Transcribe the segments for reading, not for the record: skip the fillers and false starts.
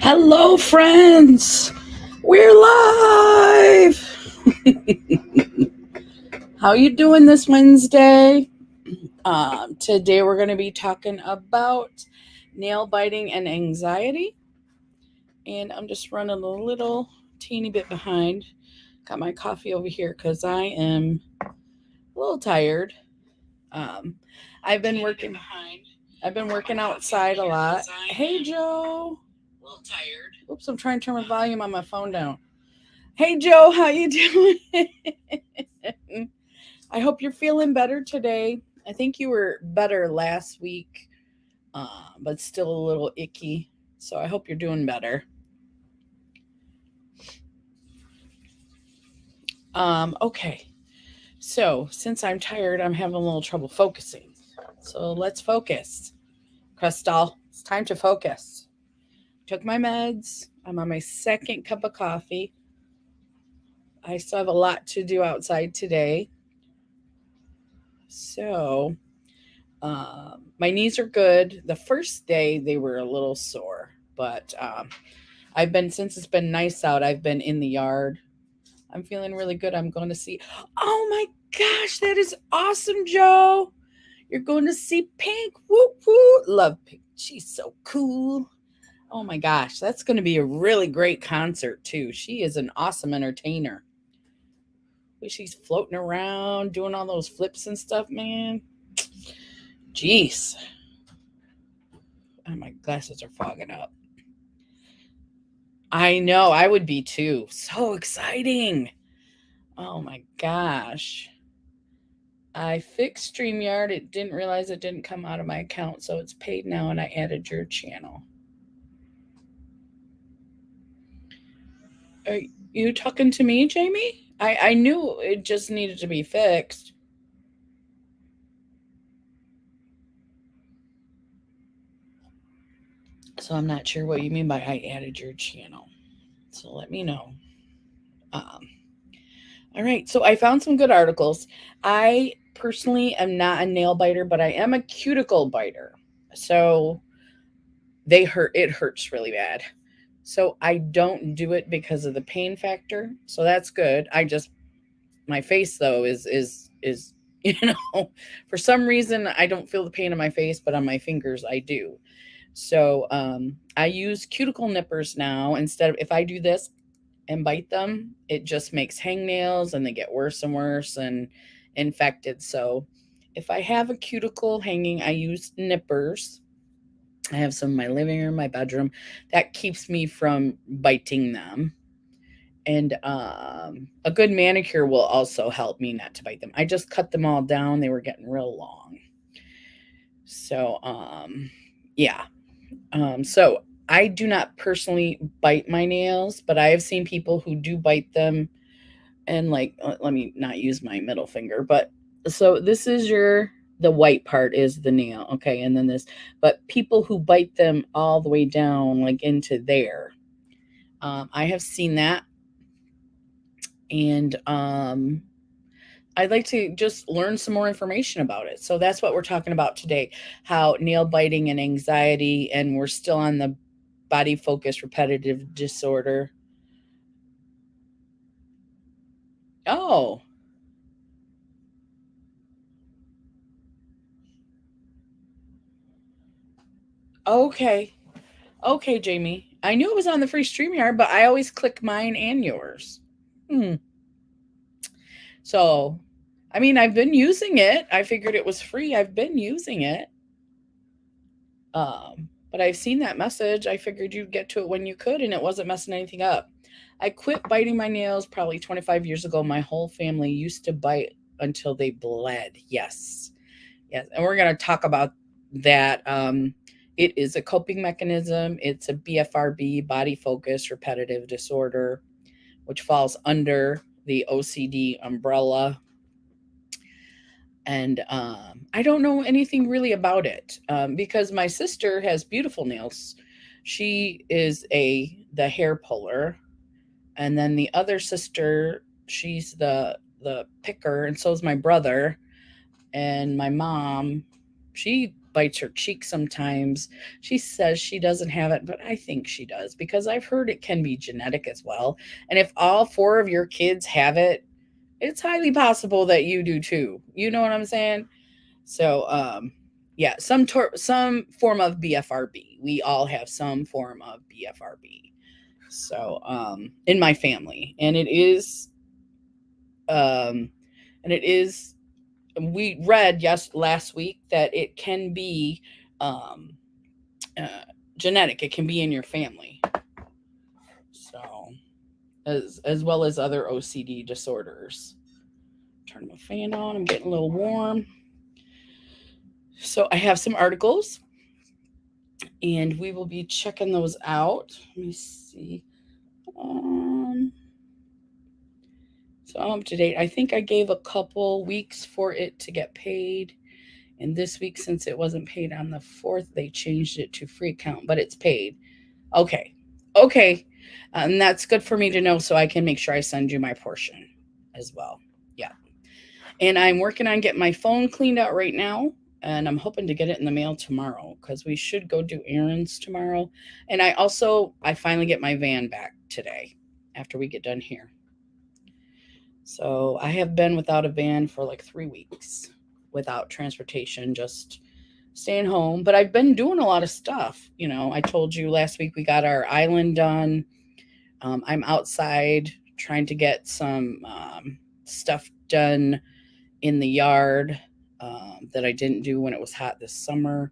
Hello, friends. We're live. How you doing this Wednesday? Today we're going to be talking about nail biting and anxiety. And I'm just running a little teeny bit behind. Got my coffee over here because I am a little tired. Um, I've been working. I've been working outside a lot. Hey, Joe. A little tired. Oops, I'm trying to turn my volume on my phone down. Hey, Joe, how you doing? I hope you're feeling better today. I think you were better last week, but still a little icky. So I hope you're doing better. Okay. So since I'm tired, I'm having a little trouble focusing. So let's focus. Crystal, it's time to focus. Took my meds. I'm on my second cup of coffee. I still have a lot to do outside today. So my knees are good. The first day they were a little sore, but since it's been nice out, I've been in the yard. I'm feeling really good. I'm going to see. Oh my gosh, that is awesome, Joe. You're going to see Pink. Whoop whoop. Love Pink. She's so cool. Oh my gosh, that's going to be a really great concert too. She is an awesome entertainer. She's floating around doing all those flips and stuff, man. Jeez. Oh, my glasses are fogging up. I know, I would be too. So exciting. Oh my gosh. I fixed StreamYard. It didn't realize it didn't come out of my account, so it's paid now, and I added your channel. Are you talking to me, Jamie? I knew it just needed to be fixed. So I'm not sure what you mean by I added your channel. So let me know. Um, all right. So I found some good articles. I personally am not a nail biter, but I am a cuticle biter. So they hurt. It hurts really bad. So I don't do it because of the pain factor. So that's good. My face though is for some reason I don't feel the pain on my face, but on my fingers I do. So I use cuticle nippers now instead of if I do this and bite them, it just makes hangnails and they get worse and worse and infected. So if I have a cuticle hanging, I use nippers. I have some in my living room, my bedroom. That keeps me from biting them. And a good manicure will also help me not to bite them. I just cut them all down. They were getting real long. So, yeah. So I do not personally bite my nails, but I have seen people who do bite them. And like, let me not use my middle finger, but so this is the white part is the nail. Okay. And then but people who bite them all the way down, like into there, I have seen that. And I'd like to just learn some more information about it. So that's what we're talking about today, how nail biting and anxiety, and we're still on the body focus repetitive disorder. Oh, okay. Okay, Jamie. I knew it was on the free StreamYard, but I always click mine and yours. Hmm. So, I mean, I've been using it. I figured it was free. I've been using it. But I've seen that message. I figured you'd get to it when you could, and it wasn't messing anything up. I quit biting my nails probably 25 years ago. My whole family used to bite until they bled. Yes. Yes. And we're going to talk about that. It is a coping mechanism. It's a BFRB, body focus repetitive disorder, which falls under the OCD umbrella. And I don't know anything really about it because my sister has beautiful nails. She is the hair puller, and then the other sister, she's the picker, and so is my brother. And my mom, she bites her cheek sometimes. She says she doesn't have it, but I think she does because I've heard it can be genetic as well. And if all four of your kids have it, it's highly possible that you do too. You know what I'm saying? So, yeah, some form of BFRB. We all have some form of BFRB. So, in my family, um, and it is. We read last week that it can be, um, uh, genetic. It can be in your family. So, as well as other OCD disorders. Turn my fan on. I'm getting a little warm. So I have some articles and we will be checking those out. Let me see. Um, so I'm up to date. I think I gave a couple weeks for it to get paid. And this week, since it wasn't paid on the 4th, they changed it to free account, but it's paid. Okay. Okay. And that's good for me to know so I can make sure I send you my portion as well. Yeah. And I'm working on getting my phone cleaned out right now. And I'm hoping to get it in the mail tomorrow because we should go do errands tomorrow. And I finally get my van back today after we get done here. So I have been without a van for like 3 weeks without transportation, just staying home. But I've been doing a lot of stuff. I told you last week we got our island done. I'm outside trying to get some stuff done in the yard that I didn't do when it was hot this summer.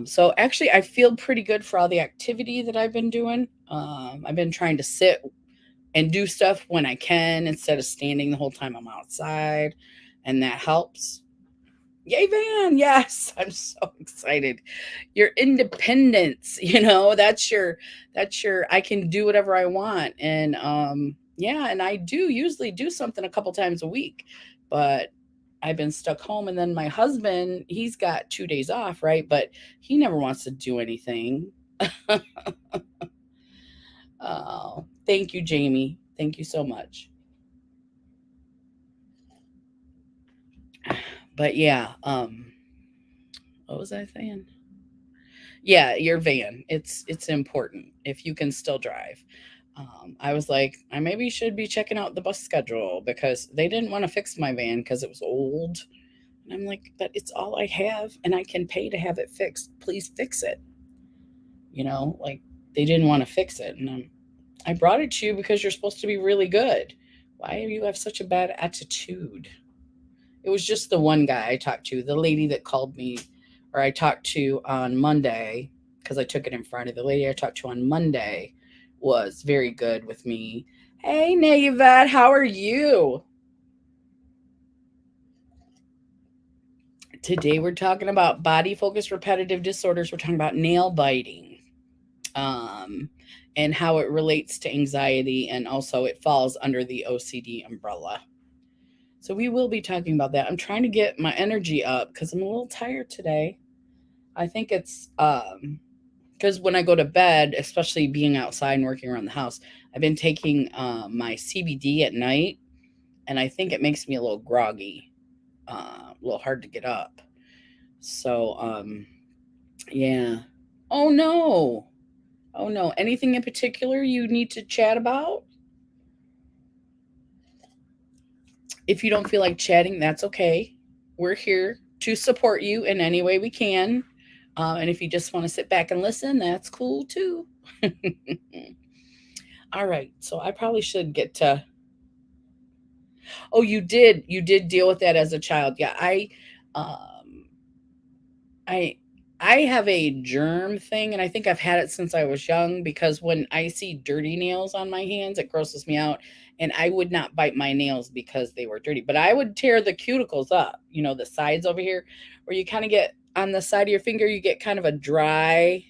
So actually, I feel pretty good for all the activity that I've been doing. I've been trying to sit and do stuff when I can instead of standing the whole time I'm outside, and that helps. Yay, Van! Yes, I'm so excited. Your independence, that's your. I can do whatever I want, and yeah, and I do usually do something a couple times a week, but I've been stuck home, and then my husband, he's got 2 days off, right? But he never wants to do anything. Oh, thank you, Jamie. Thank you so much. But yeah, what was I saying? Yeah, your van. It's important if you can still drive. I was like, I maybe should be checking out the bus schedule because they didn't want to fix my van because it was old. And I'm like, but it's all I have and I can pay to have it fixed. Please fix it. Like they didn't want to fix it. And I brought it to you because you're supposed to be really good. Why do you have such a bad attitude? It was just the one guy I talked to, the lady that called me, or I talked to on Monday, because I took it in Friday. The lady I talked to on Monday was very good with me. Hey, Nayvette, how are you? Today we're talking about body focused repetitive disorders. We're talking about nail biting, um, and how it relates to anxiety, and also it falls under the OCD umbrella. So we will be talking about that. I'm trying to get my energy up because I'm a little tired today. I think it's because when I go to bed, especially being outside and working around the house, I've been taking my CBD at night, and I think it makes me a little groggy, a little hard to get up. So yeah. Oh no. Oh no. Anything in particular you need to chat about? If you don't feel like chatting, that's okay. We're here to support you in any way we can. And if you just want to sit back and listen, that's cool too. All right. So I probably should get to. Oh, you did. You did deal with that as a child. Yeah. Um, I, I have a germ thing, and I think I've had it since I was young because when I see dirty nails on my hands, it grosses me out. And I would not bite my nails because they were dirty, but I would tear the cuticles up, the sides over here, where you kind of get on the side of your finger, you get kind of a dry,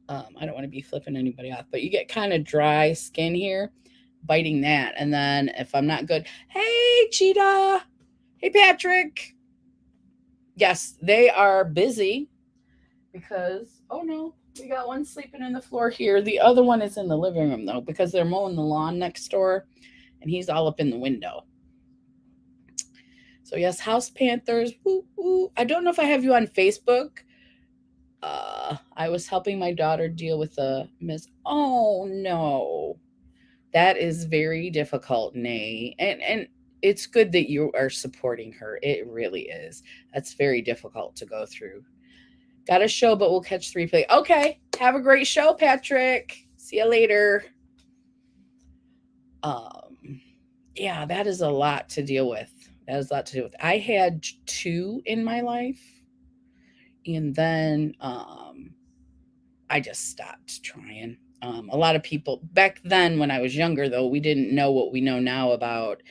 I don't want to be flipping anybody off, but you get kind of dry skin here, biting that. And then if I'm not good, hey, Cheetah. Hey, Patrick. Yes, they are busy because, oh no, we got one sleeping in the floor here. The other one is in the living room, though, because they're mowing the lawn next door and he's all up in the window. So yes, House Panthers. Woo, woo. I don't know if I have you on Facebook. I was helping my daughter deal with a miss. Oh no, that is very difficult, Nay. And it's good that you are supporting her. It really is. That's very difficult to go through. Got a show, but we'll catch the replay. Okay, have a great show, Patrick. See you later. Um, yeah, that is a lot to deal with. That is a lot to deal with. I had two in my life, and then I just stopped trying. A lot of people back then, when I was younger, though, we didn't know what we know now about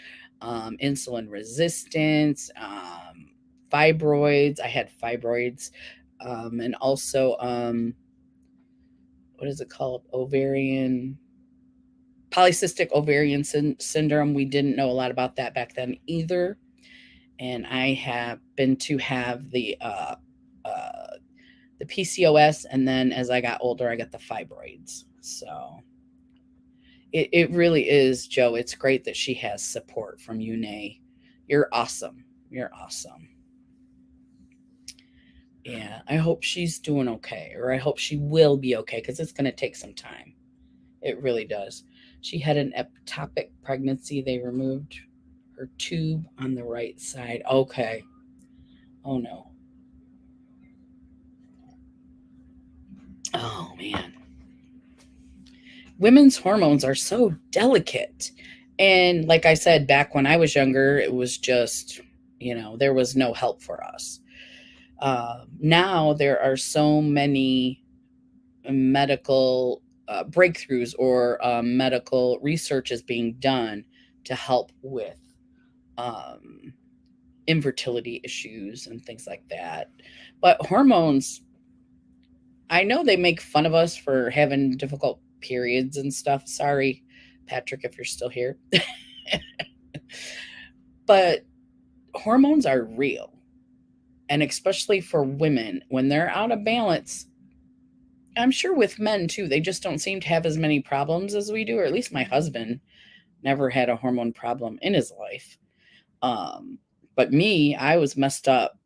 insulin resistance, fibroids. I had fibroids, and also what is it called? Polycystic ovarian syndrome. We didn't know a lot about that back then either. And I happen to have the PCOS, and then as I got older, I got the fibroids. So it really is, Joe. It's great that she has support from you, Nay. You're awesome. You're awesome. Yeah, I hope she's doing okay, or I hope she will be okay, because it's going to take some time. It really does. She had an ectopic pregnancy. They removed her tube on the right side. Okay. Oh no. Oh man. Women's hormones are so delicate. And like I said, back when I was younger, it was just, there was no help for us. Now there are so many medical breakthroughs, or medical research is being done to help with um, infertility issues and things like that. But hormones, I know they make fun of us for having difficult periods and stuff. Sorry, Patrick, if you're still here. But hormones are real. And especially for women, when they're out of balance, I'm sure with men too, they just don't seem to have as many problems as we do, or at least my husband never had a hormone problem in his life. Um, but me, I was messed up,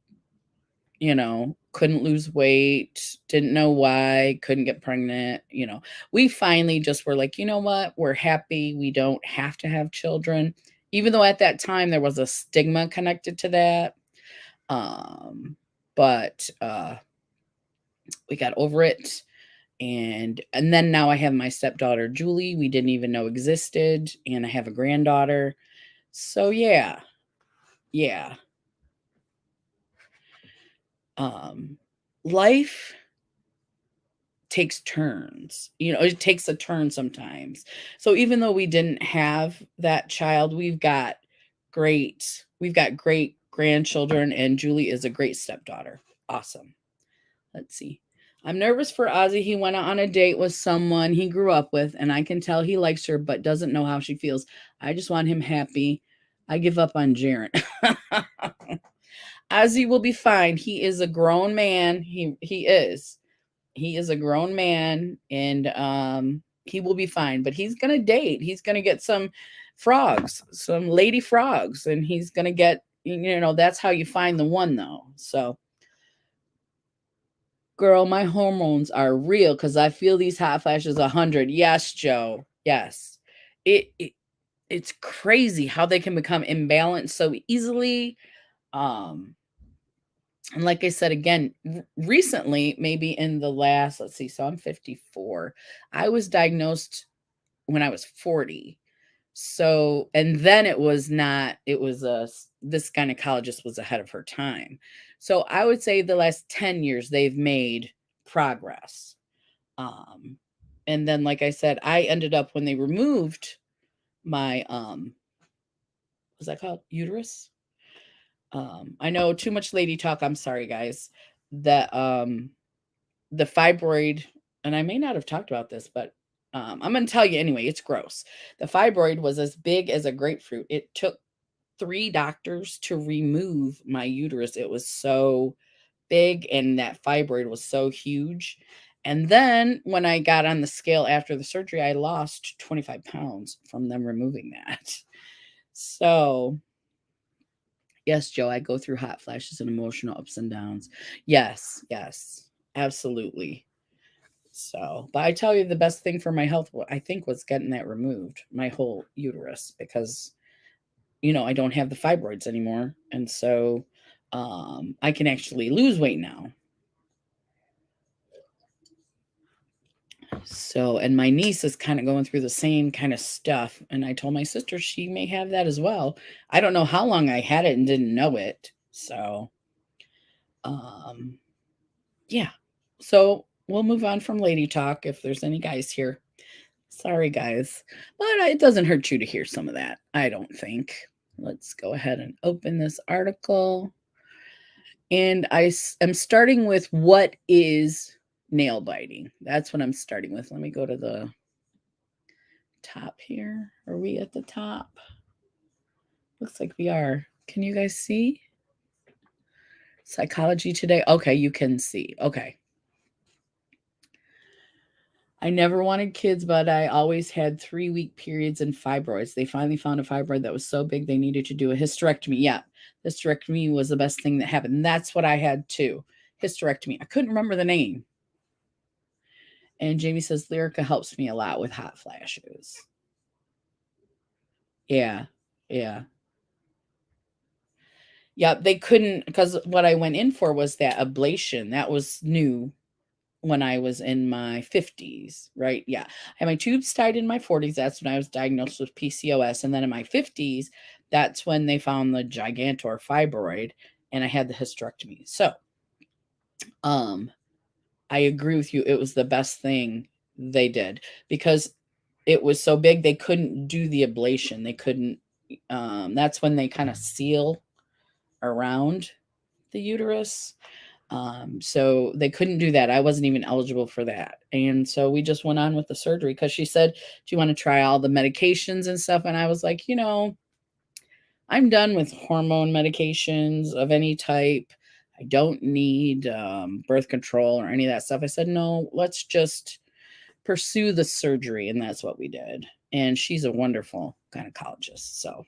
couldn't lose weight, didn't know why, couldn't get pregnant. We finally just were like, you know what? We're happy. We don't have to have children. Even though at that time there was a stigma connected to that. But we got over it. And then now I have my stepdaughter, Julie, we didn't even know existed. And I have a granddaughter. So yeah. Life takes turns. It takes a turn sometimes. So even though we didn't have that child, we've got great grandchildren, and Julie is a great stepdaughter. Awesome. Let's see. I'm nervous for Ozzy. He went on a date with someone he grew up with, and I can tell he likes her but doesn't know how she feels. I just want him happy. I give up on Jaren. Ozzy will be fine. He is a grown man. He is. He is a grown man, and he will be fine. But he's gonna date. He's gonna get some frogs, some lady frogs, and he's gonna get. That's how you find the one, though. So, girl, my hormones are real because I feel these hot flashes 100. Yes, Joe. Yes, it's crazy how they can become imbalanced so easily. And like I said, again, recently, maybe in the last, let's see, so I'm 54. I was diagnosed when I was 40. So, and then this gynecologist was ahead of her time. So I would say the last 10 years, they've made progress. And then, like I said, I ended up, when they removed my, what's that called? Uterus? I know too much lady talk. I'm sorry, guys. That the fibroid, and I may not have talked about this, but I'm going to tell you anyway. It's gross. The fibroid was as big as a grapefruit. It took 3 doctors to remove my uterus. It was so big, and that fibroid was so huge. And then when I got on the scale after the surgery, I lost 25 pounds from them removing that. So Yes, Joe, I go through hot flashes and emotional ups and downs. Yes, yes, absolutely. So, but I tell you, the best thing for my health, I think, was getting that removed, my whole uterus, because, I don't have the fibroids anymore. And so I can actually lose weight now. So, and my niece is kind of going through the same kind of stuff. And I told my sister she may have that as well. I don't know how long I had it and didn't know it. So, um, yeah. So we'll move on from lady talk if there's any guys here. Sorry, guys. But it doesn't hurt you to hear some of that, I don't think. Let's go ahead and open this article. And am starting with what is nail biting. That's what I'm starting with. Let me go to the top here. Are we at the top? Looks like we are. Can you guys see? Psychology Today. Okay, you can see. Okay. I never wanted kids, but I always had 3-week periods and fibroids. They finally found a fibroid that was so big they needed to do a hysterectomy. Yeah, hysterectomy was the best thing that happened. And that's what I had too. Hysterectomy. I couldn't remember the name. And Jamie says Lyrica helps me a lot with hot flashes. Yeah, yeah. Yeah, they couldn't, because what I went in for was that ablation. That was new when I was in my 50s, right? Yeah. I had my tubes tied in my 40s. That's when I was diagnosed with PCOS. And then in my 50s, that's when they found the gigantor fibroid and I had the hysterectomy. So, I agree with you. It was the best thing they did because it was so big they couldn't do the ablation. They couldn't that's when they kind of seal around the uterus. So they couldn't do that. I wasn't even eligible for that. And so we just went on with the surgery because she said, do you want to try all the medications and stuff? And I was like, I'm done with hormone medications of any type. I don't need birth control or any of that stuff. I said, no, let's just pursue the surgery. And that's what we did. And she's a wonderful gynecologist. So,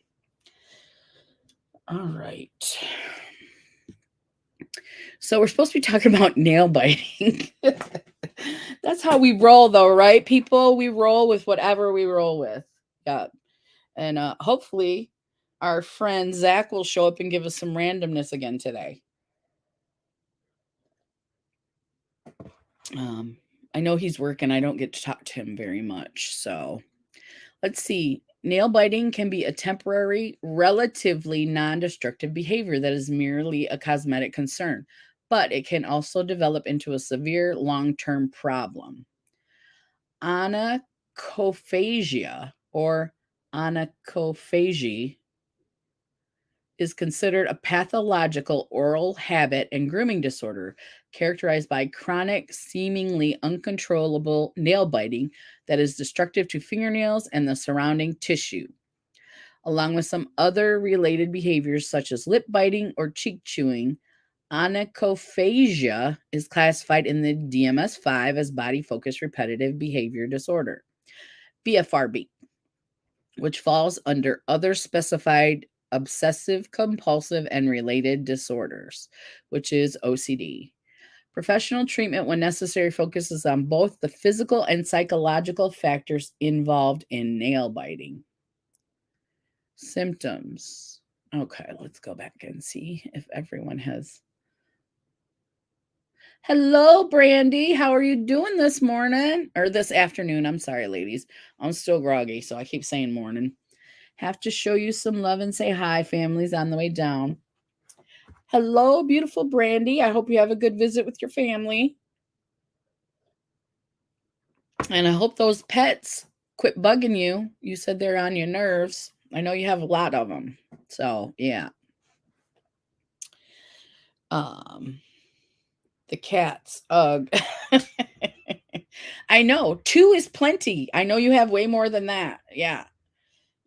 all right. So we're supposed to be talking about nail biting. That's how we roll, though, right, people? We roll with whatever we roll with. Yeah. And hopefully our friend Zach will show up and give us some randomness again today. I know he's working. I don't get to talk to him very much. So let's see. Nail biting can be a temporary, relatively non-destructive behavior that is merely a cosmetic concern, but it can also develop into a severe long-term problem. Anacophagia or anacophagy is considered a pathological oral habit and grooming disorder characterized by chronic, seemingly uncontrollable nail biting that is destructive to fingernails and the surrounding tissue, along with some other related behaviors such as lip biting or cheek chewing. Anacophagia is classified in the DMS-5 as body focused repetitive behavior disorder, BFRB, which falls under other specified obsessive compulsive and related disorders, which is OCD. Professional treatment, when necessary, focuses on both the physical and psychological factors involved in nail biting. Symptoms. Okay, let's go back and see if everyone has. Hello, Brandy. How are you doing this morning? Or this afternoon? I'm sorry, ladies. I'm still groggy, so I keep saying morning. Have to show you some love and say hi. Family's on the way down. Hello, beautiful Brandy. I hope you have a good visit with your family. And I hope those pets quit bugging you. You said they're on your nerves. I know you have a lot of them. So, yeah. The cats. Ugh. I know. 2 is plenty. I know you have way more than that. Yeah.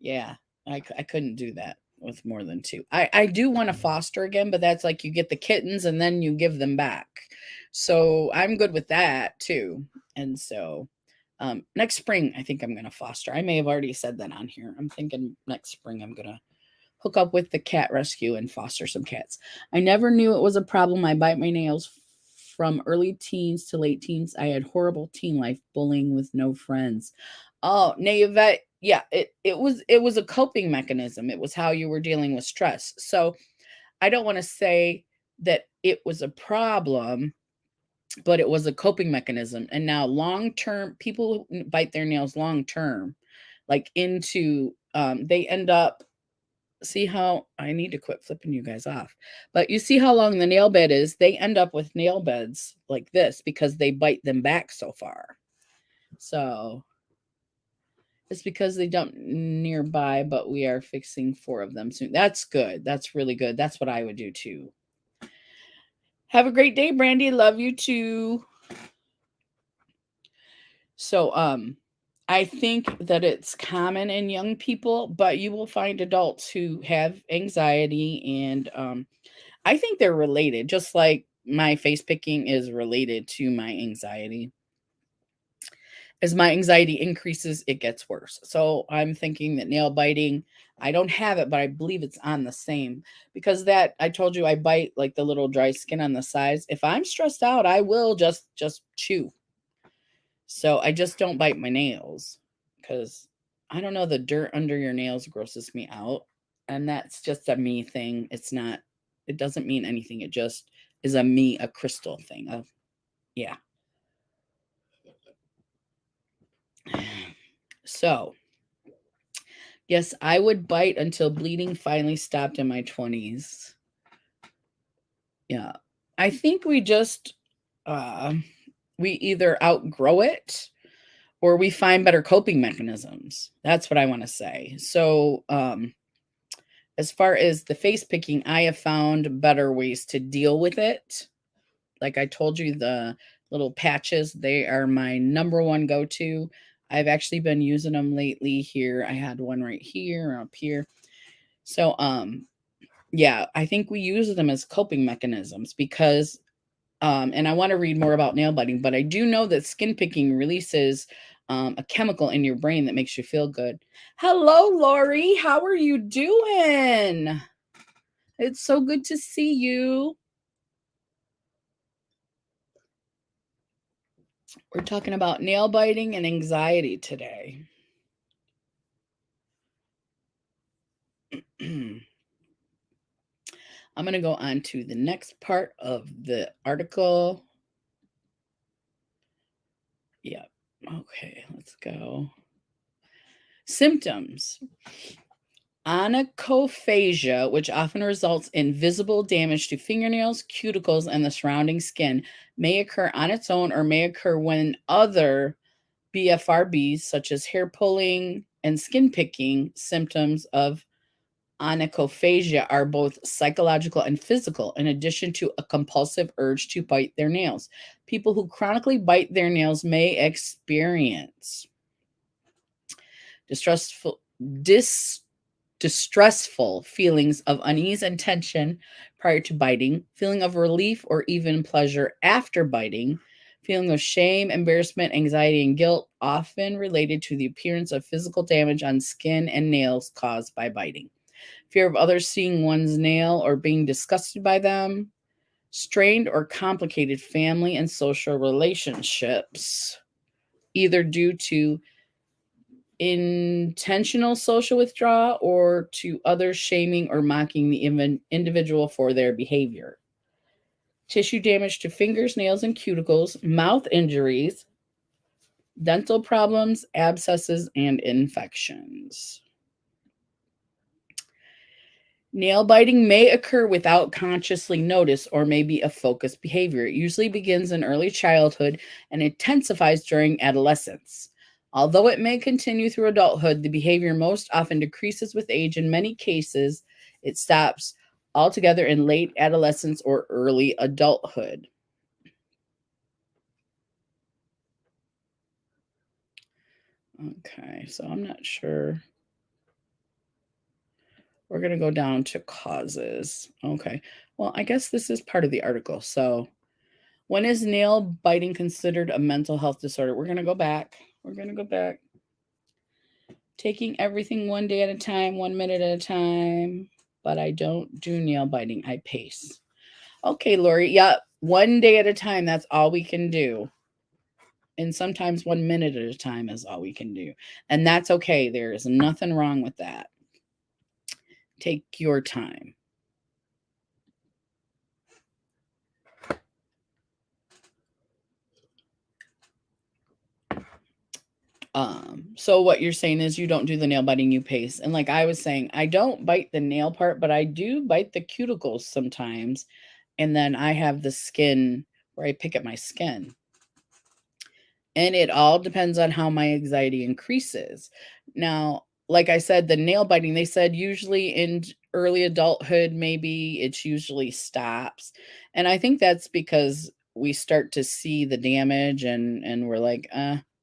Yeah. I couldn't do that with more than 2. I do want to foster again, but that's like you get the kittens and then you give them back. So I'm good with that too. And so next spring, I think I'm going to foster. I may have already said that on here. I'm thinking next spring I'm going to hook up with the cat rescue and foster some cats. I never knew it was a problem. I bite my nails from early teens to late teens. I had horrible teen life, bullying with no friends. Oh, Yvette, yeah, it was a coping mechanism. It was how you were dealing with stress. So I don't want to say that it was a problem, but it was a coping mechanism. And now long term, people who bite their nails long term, like into they end up, see how I need to quit flipping you guys off. But you see how long the nail bed is, they end up with nail beds like this because they bite them back so far. So it's because they dump nearby, but we are fixing 4 of them soon. That's good. That's really good. That's what I would do too. Have a great day, Brandy. Love you too. So, I think that it's common in young people, but you will find adults who have anxiety, and I think they're related, just like my face picking is related to my anxiety. As my anxiety increases, it gets worse. So I'm thinking that nail biting, I don't have it, but I believe it's on the same, because that I told you I bite like the little dry skin on the sides. If I'm stressed out, I will just chew. So I just don't bite my nails because I don't know, the dirt under your nails grosses me out. And that's just a me thing. It's not, it doesn't mean anything. It just is a crystal thing. Yeah. So, yes, I would bite until bleeding finally stopped in my 20s. Yeah. I think we either outgrow it or we find better coping mechanisms. That's what I want to say. So, as far as the face picking, I have found better ways to deal with it. Like I told you, the little patches, they are my number one go-to. I've actually been using them lately here. I had one right here, up here. So, yeah, I think we use them as coping mechanisms because, and I want to read more about nail biting, but I do know that skin picking releases a chemical in your brain that makes you feel good. Hello, Lori. How are you doing? It's so good to see you. We're talking about nail biting and anxiety today. I'm going to go on to the next part of the article. Yeah. Okay, let's go. Symptoms. Onychophagia, which often results in visible damage to fingernails, cuticles, and the surrounding skin, may occur on its own or may occur when other BFRBs, such as hair pulling and skin picking, symptoms of onychophagia are both psychological and physical, in addition to a compulsive urge to bite their nails. People who chronically bite their nails may experience distressful feelings of unease and tension prior to biting, feeling of relief or even pleasure after biting, feeling of shame, embarrassment, anxiety, and guilt, often related to the appearance of physical damage on skin and nails caused by biting, fear of others seeing one's nail or being disgusted by them, strained or complicated family and social relationships, either due to intentional social withdrawal or to others shaming or mocking the individual for their behavior. Tissue damage to fingers, nails, and cuticles, mouth injuries, dental problems, abscesses, and infections. Nail biting may occur without consciously notice or may be a focused behavior. It usually begins in early childhood and intensifies during adolescence. Although it may continue through adulthood, the behavior most often decreases with age. In many cases, it stops altogether in late adolescence or early adulthood. Okay, so I'm not sure. We're going to go down to causes. Okay, well, I guess this is part of the article. So, when is nail biting considered a mental health disorder? We're going to go back. We're going to go back. taking everything one day at a time, 1 minute at a time, but I don't do nail biting. I pace. Okay, Lori. Yep. 1 day at a time. That's all we can do. And sometimes 1 minute at a time is all we can do. And that's okay. There is nothing wrong with that. Take your time. So what you're saying is you don't do the nail biting, you pace. And like I was saying, I don't bite the nail part, but I do bite the cuticles sometimes. And then I have the skin where I pick at my skin. And it all depends on how my anxiety increases. Now, like I said, the nail biting, they said usually in early adulthood, maybe it usually stops. And I think that's because we start to see the damage and we're like,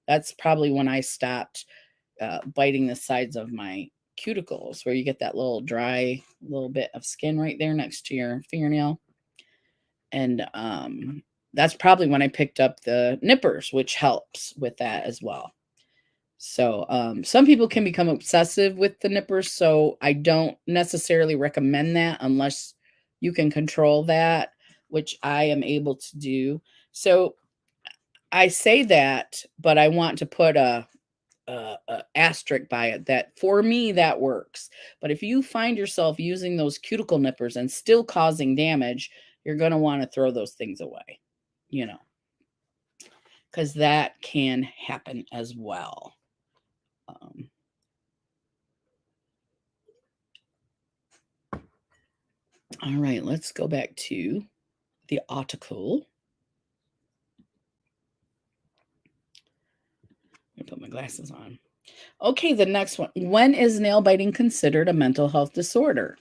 that's probably when I stopped biting the sides of my cuticles, where you get that little dry little bit of skin right there next to your fingernail. And that's probably when I picked up the nippers, which helps with that as well. So some people can become obsessive with the nippers, so I don't necessarily recommend that unless you can control that, which I am able to do. So I say that, but I want to put a asterisk by it that for me that works. But if you find yourself using those cuticle nippers and still causing damage, you're going to want to throw those things away, because that can happen as well. All right, let's go back to the article. I'm going to put my glasses on. Okay, the next one. When is nail biting considered a mental health disorder?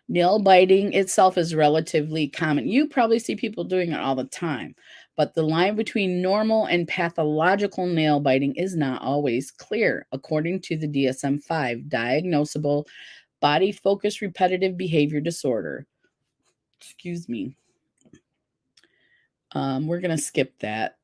Nail biting itself is relatively common. You probably see people doing it all the time, but the line between normal and pathological nail biting is not always clear, according to the DSM-5, diagnosable body focused repetitive behavior disorder. Excuse me. We're going to skip that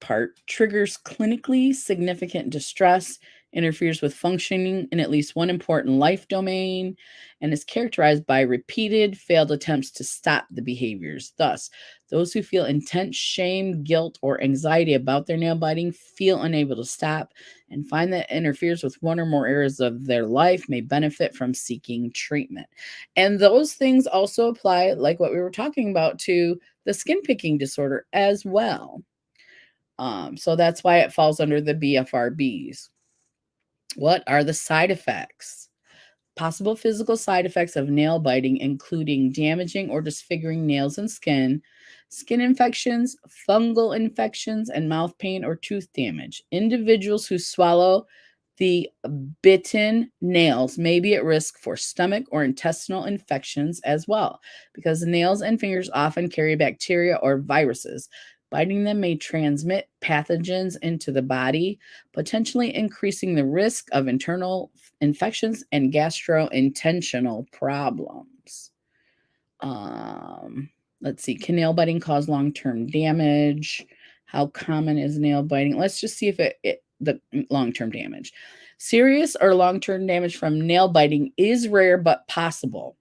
part. Triggers clinically significant distress, interferes with functioning in at least one important life domain, and is characterized by repeated failed attempts to stop the behaviors. Thus, those who feel intense shame, guilt, or anxiety about their nail biting feel unable to stop and find that it interferes with one or more areas of their life may benefit from seeking treatment. And those things also apply, like what we were talking about, to the skin picking disorder as well. So that's why it falls under the BFRBs. What are the side effects? Possible physical side effects of nail biting, including damaging or disfiguring nails and skin infections, fungal infections, and mouth pain or tooth damage. Individuals who swallow the bitten nails may be at risk for stomach or intestinal infections as well, because nails and fingers often carry bacteria or viruses. Biting them may transmit pathogens into the body, potentially increasing the risk of internal infections and gastrointestinal problems. Let's see. Can nail biting cause long-term damage? How common is nail biting? Let's just see if the long-term damage. Serious or long-term damage from nail biting is rare but possible.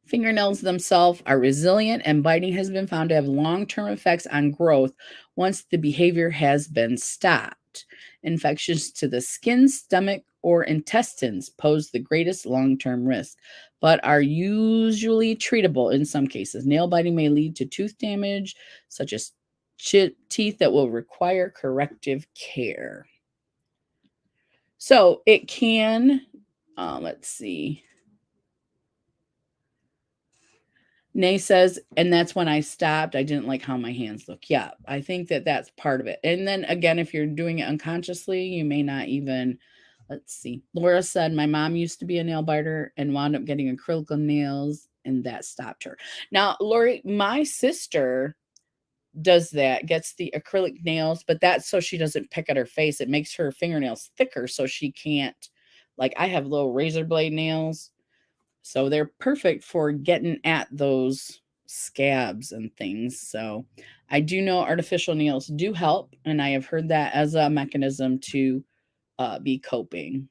Fingernails themselves are resilient, and biting has been found to have long-term effects on growth once the behavior has been stopped. Infections to the skin, stomach, or intestines pose the greatest long-term risk, but are usually treatable in some cases. Nail biting may lead to tooth damage, such as teeth that will require corrective care. So it can, let's see. Nay says, and that's when I stopped. I didn't like how my hands look. Yeah, I think that that's part of it. And then again, if you're doing it unconsciously, you may not even, let's see. Laura said, my mom used to be a nail biter and wound up getting acrylic nails, and that stopped her. Now, Lori, my sister does that, gets the acrylic nails, but that's so she doesn't pick at her face. It makes her fingernails thicker so she can't, like I have little razor blade nails. So they're perfect for getting at those scabs and things. So I do know artificial nails do help, and I have heard that as a mechanism to be coping.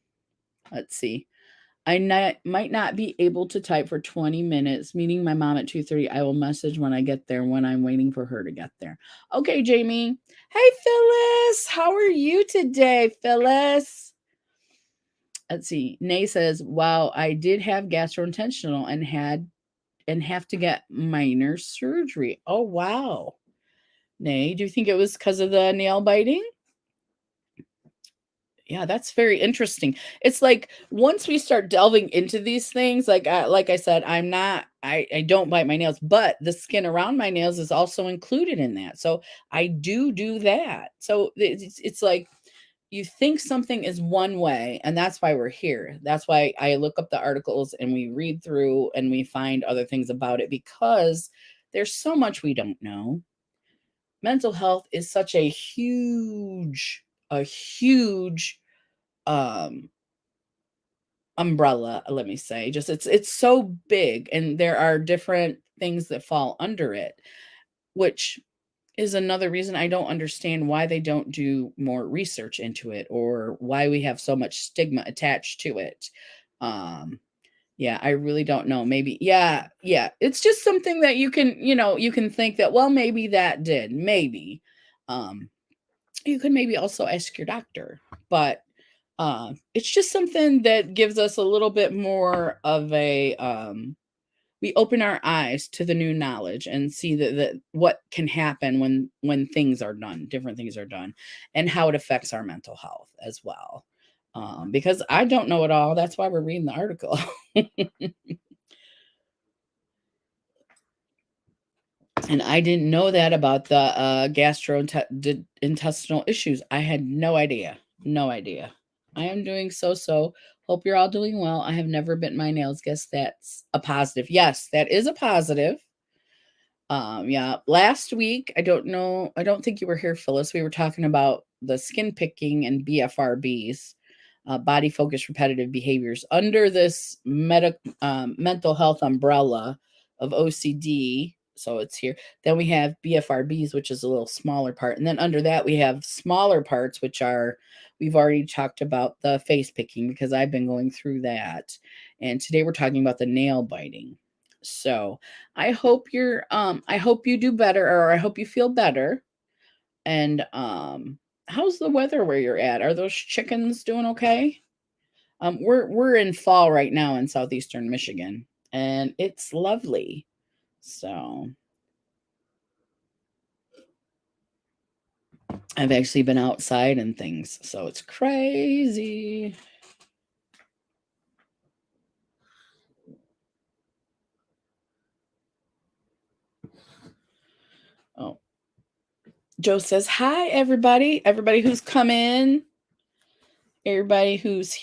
Let's see. Might not be able to type for 20 minutes. Meeting my mom at 2:30. I will message when I get there when I'm waiting for her to get there. Okay, Jamie. Hey, Phyllis. How are you today, Phyllis? Let's see. Nay says, wow, I did have gastrointestinal and have to get minor surgery. Oh, wow. Nay, do you think it was because of the nail biting? Yeah, that's very interesting. It's like once we start delving into these things, like I said, I don't bite my nails, but the skin around my nails is also included in that. So I do that. So it's like you think something is one way, and that's why we're here. That's why I look up the articles and we read through and we find other things about it, because there's so much we don't know. Mental health is such a huge um umbrella, let me say. Just it's so big, and there are different things that fall under it, which is another reason I don't understand why they don't do more research into it, or why we have so much stigma attached to it. Yeah, I really don't know. Maybe, yeah. It's just something that you can think that, well, maybe that did. Maybe. Um, you could maybe also ask your doctor, but it's just something that gives us a little bit more of a we open our eyes to the new knowledge and see that what can happen when things are done, different things are done, and how it affects our mental health as well. Because I don't know it all. That's why we're reading the article. And I didn't know that about the gastrointestinal issues. I had no idea. No idea. I am doing so. Hope you're all doing well. I have never bitten my nails. Guess that's a positive. Yes, that is a positive. Yeah, last week, I don't know, I don't think you were here, Phyllis. We were talking about the skin picking and BFRBs, body focused repetitive behaviors, under this mental health umbrella of OCD. So it's here. Then we have BFRBs, which is a little smaller part. And then under that, we have smaller parts, which are, we've already talked about the face picking, because I've been going through that. And today we're talking about the nail biting. So I hope you do better, or I hope you feel better. And how's the weather where you're at? Are those chickens doing okay? We're in fall right now in southeastern Michigan, and it's lovely. So I've actually been outside and things, so it's crazy. Oh, Joe says hi, everybody. Everybody who's come in, everybody who's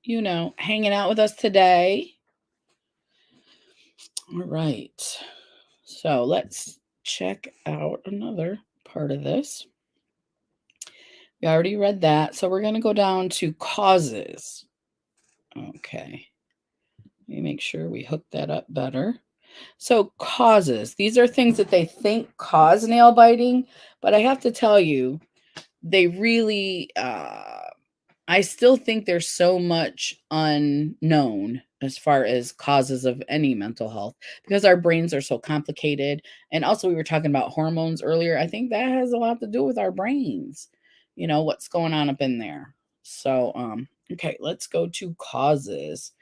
hanging out with us today. All right. So let's check out another part of this. We already read that. So we're going to go down to causes. Okay. Let me make sure we hook that up better. So causes, these are things that they think cause nail biting, but I have to tell you, they really, I still think there's so much unknown as far as causes of any mental health, because our brains are so complicated. And also, we were talking about hormones earlier. I think that has a lot to do with our brains, what's going on up in there. So, okay, let's go to causes.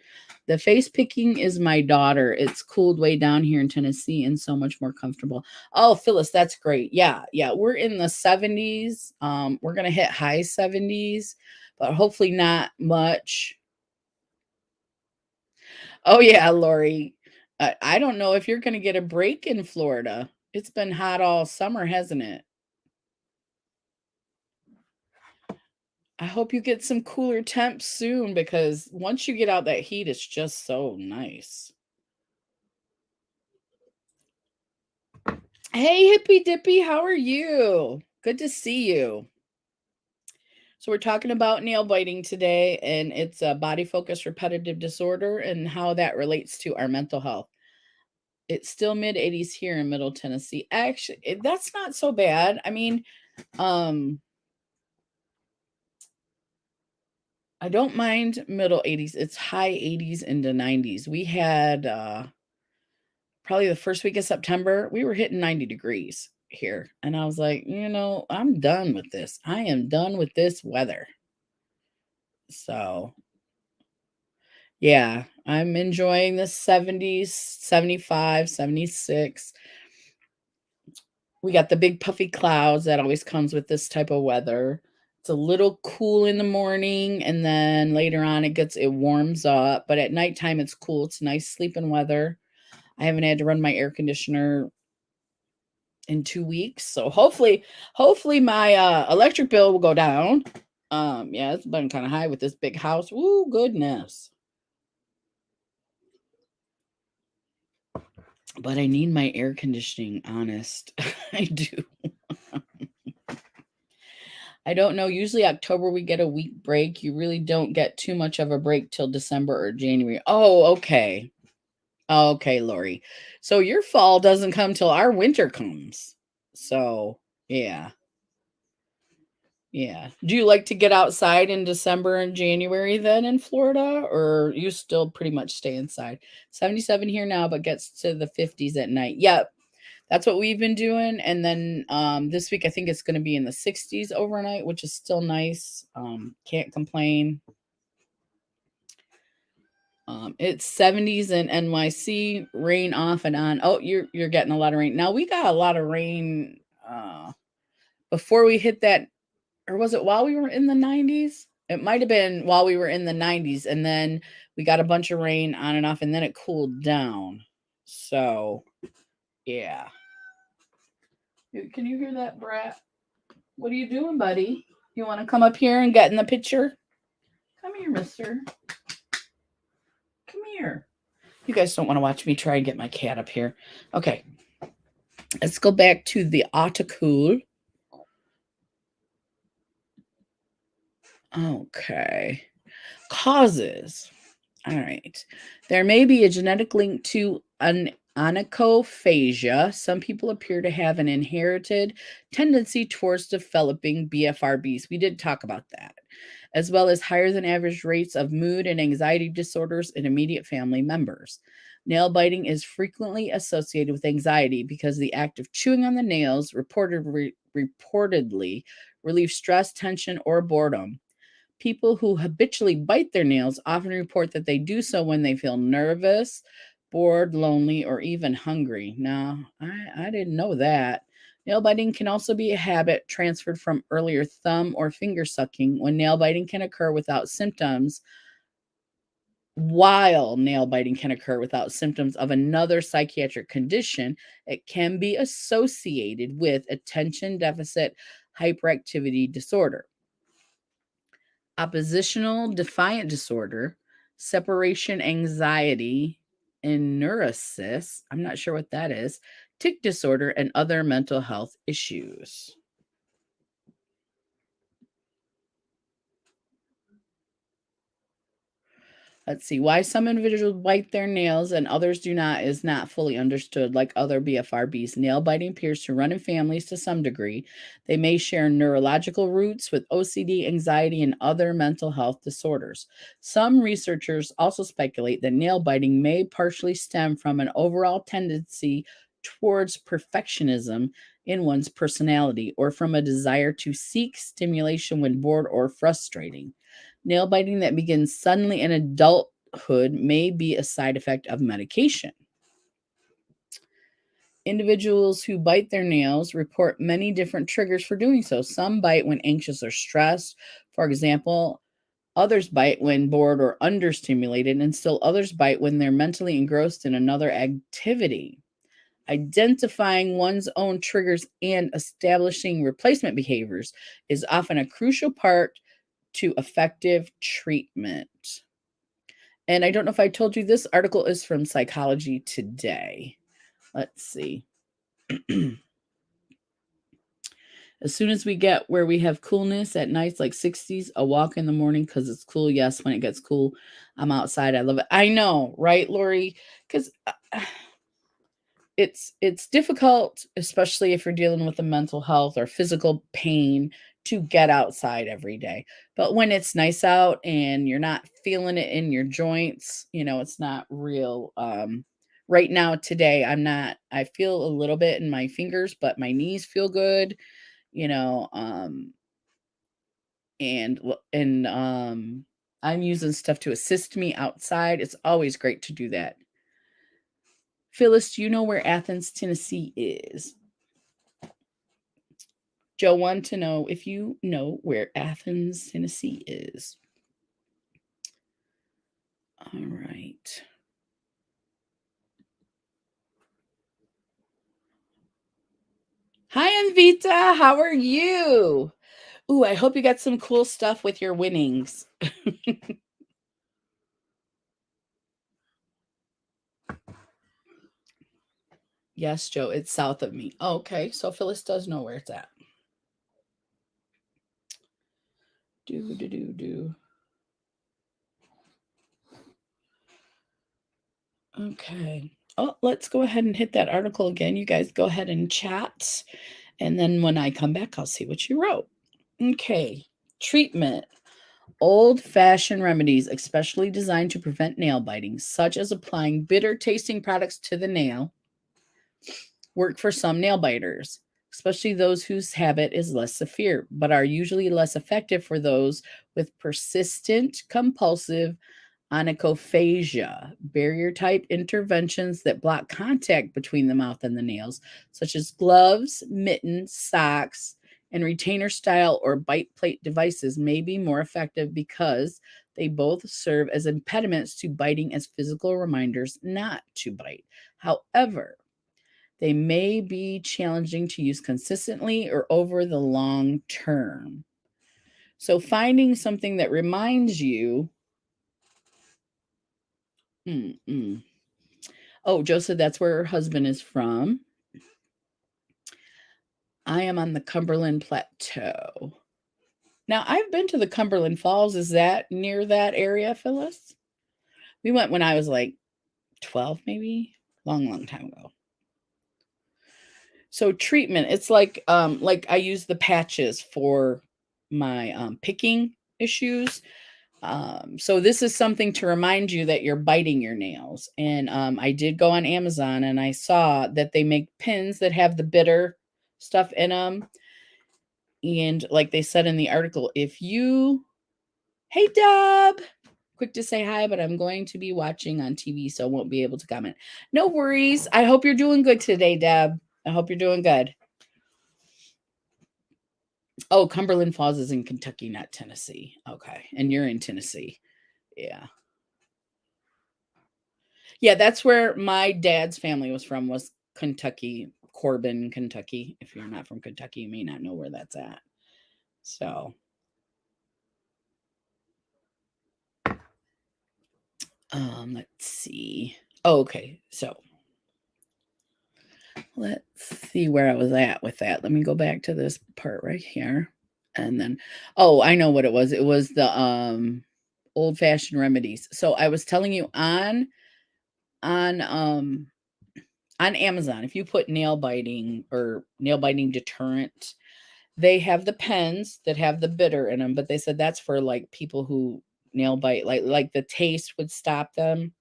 The face picking is my daughter. It's cooled way down here in Tennessee and so much more comfortable. Oh, Phyllis, that's great. Yeah. We're in the 70s. We're gonna hit high 70s, but hopefully not much. Oh yeah, Lori. I don't know if you're gonna get a break in Florida. It's been hot all summer, hasn't it? I hope you get some cooler temps soon, because once you get out that heat, it's just so nice. Hey, Hippy Dippy, how are you? Good to see you. So, we're talking about nail biting today, and it's a body focused repetitive disorder and how that relates to our mental health. It's still mid 80s here in Middle Tennessee. Actually, that's not so bad. I mean, um, I don't mind middle 80s. It's high 80s into 90s. We had probably the first week of September, we were hitting 90 degrees here. And I was like, I'm done with this. I am done with this weather. So, yeah, I'm enjoying the 70s, 75, 76. We got the big puffy clouds that always comes with this type of weather. It's a little cool in the morning, and then later on it warms up, but at nighttime it's cool. It's nice sleeping weather. I haven't had to run my air conditioner in 2 weeks, so hopefully my electric bill will go down. Yeah, it's been kind of high with this big house. Woo, goodness. But I need my air conditioning, honest. I do. I don't know. Usually October we get a week break. You really don't get too much of a break till December or January. Oh, okay. Okay, Lori. So your fall doesn't come till our winter comes. So, yeah. Yeah. Do you like to get outside in December and January then in Florida, or you still pretty much stay inside? 77 here now, but gets to the 50s at night. Yep. That's what we've been doing. And then this week, I think it's going to be in the 60s overnight, which is still nice. Can't complain. It's 70s in NYC, rain off and on. Oh, you're getting a lot of rain. Now we got a lot of rain before we hit that, or was it while we were in the 90s? It might have been while we were in the 90s, and then we got a bunch of rain on and off, and then it cooled down. So, yeah. Can you hear that, Brat? What are you doing, buddy? You want to come up here and get in the picture? Come here, mister. Come here. You guys don't want to watch me try and get my cat up here. Okay. Let's go back to the article. Okay. Causes. All right. There may be a genetic link to an onychophasia. Some people appear to have an inherited tendency towards developing BFRBs. We did talk about that, as well as higher than average rates of mood and anxiety disorders in immediate family members. Nail biting is frequently associated with anxiety because the act of chewing on the nails reportedly relieves stress, tension, or boredom. People who habitually bite their nails often report that they do so when they feel nervous, bored, lonely, or even hungry. Now, I didn't know that. Nail biting can also be a habit transferred from earlier thumb or finger sucking. When nail biting can occur without symptoms, while nail biting can occur without symptoms of another psychiatric condition, it can be associated with attention deficit hyperactivity disorder, oppositional defiant disorder, separation anxiety, and neurosis. I'm not sure what that is. Tic disorder, and other mental health issues. Let's see. Why some individuals bite their nails and others do not is not fully understood. Like other BFRBs, nail biting appears to run in families to some degree. They may share neurological roots with OCD, anxiety, and other mental health disorders. Some researchers also speculate that nail biting may partially stem from an overall tendency towards perfectionism in one's personality or from a desire to seek stimulation when bored or frustrating. Nail biting that begins suddenly in adulthood may be a side effect of medication. Individuals who bite their nails report many different triggers for doing so. Some bite when anxious or stressed. For example, others bite when bored or understimulated, and still others bite when they're mentally engrossed in another activity. Identifying one's own triggers and establishing replacement behaviors is often a crucial part to effective treatment. And I don't know if I told you, this article is from Psychology Today. Let's see. As soon as we get where we have coolness at nights, like 60s, a walk in the morning because it's cool. Yes, when it gets cool, I'm outside. I love it. I know, right, Lori? Because it's difficult, especially if you're dealing with a mental health or physical pain, to get outside every day. But when it's nice out and you're not feeling it in your joints, it's not real. Right now, today, I feel a little bit in my fingers, but my knees feel good, you know, and I'm using stuff to assist me outside. It's always great to do that. Phyllis, do you know where Athens, Tennessee is? Joe wanted to know if you know where Athens, Tennessee is. All right. Hi, Anvita. How are you? Ooh, I hope you got some cool stuff with your winnings. Yes, Joe, it's south of me. Oh, okay, so Phyllis does know where it's at. Do. Okay. Oh, let's go ahead and hit that article again. You guys go ahead and chat. And then when I come back, I'll see what you wrote. Okay. Treatment. Old fashioned remedies, especially designed to prevent nail biting, such as applying bitter tasting products to the nail, work for some nail biters, especially those whose habit is less severe, but are usually less effective for those with persistent, compulsive onychophagia, barrier type interventions that block contact between the mouth and the nails, such as gloves, mittens, socks, and retainer style or bite plate devices, may be more effective because they both serve as impediments to biting as physical reminders not to bite. However, they may be challenging to use consistently or over the long term. So, finding something that reminds you. Mm-mm. Oh, Joe said that's where her husband is from. I am on the Cumberland Plateau. Now, I've been to the Cumberland Falls. Is that near that area, Phyllis? We went when I was like 12, maybe. Long time ago. So treatment, it's like I use the patches for my picking issues. So this is something to remind you that you're biting your nails. And I did go on Amazon and I saw that they make pins that have the bitter stuff in them. And like they said in the article, hey, Deb, quick to say hi, but I'm going to be watching on TV, so I won't be able to comment. No worries. I hope you're doing good today, Deb. I hope you're doing good. Oh, Cumberland Falls is in Kentucky, not Tennessee. Okay. And you're in Tennessee. Yeah. Yeah, that's where my dad's family was Kentucky, Corbin, Kentucky. If you're not from Kentucky, you may not know where that's at. So, let's see. Oh, okay. So, let's see where I was at with that. Let me go back to this part right here. And then I know what it was. It was the old-fashioned remedies. So, I was telling you on on Amazon, if you put nail biting or nail biting deterrent, they have the pens that have the bitter in them, but they said that's for like people who nail bite, like the taste would stop them.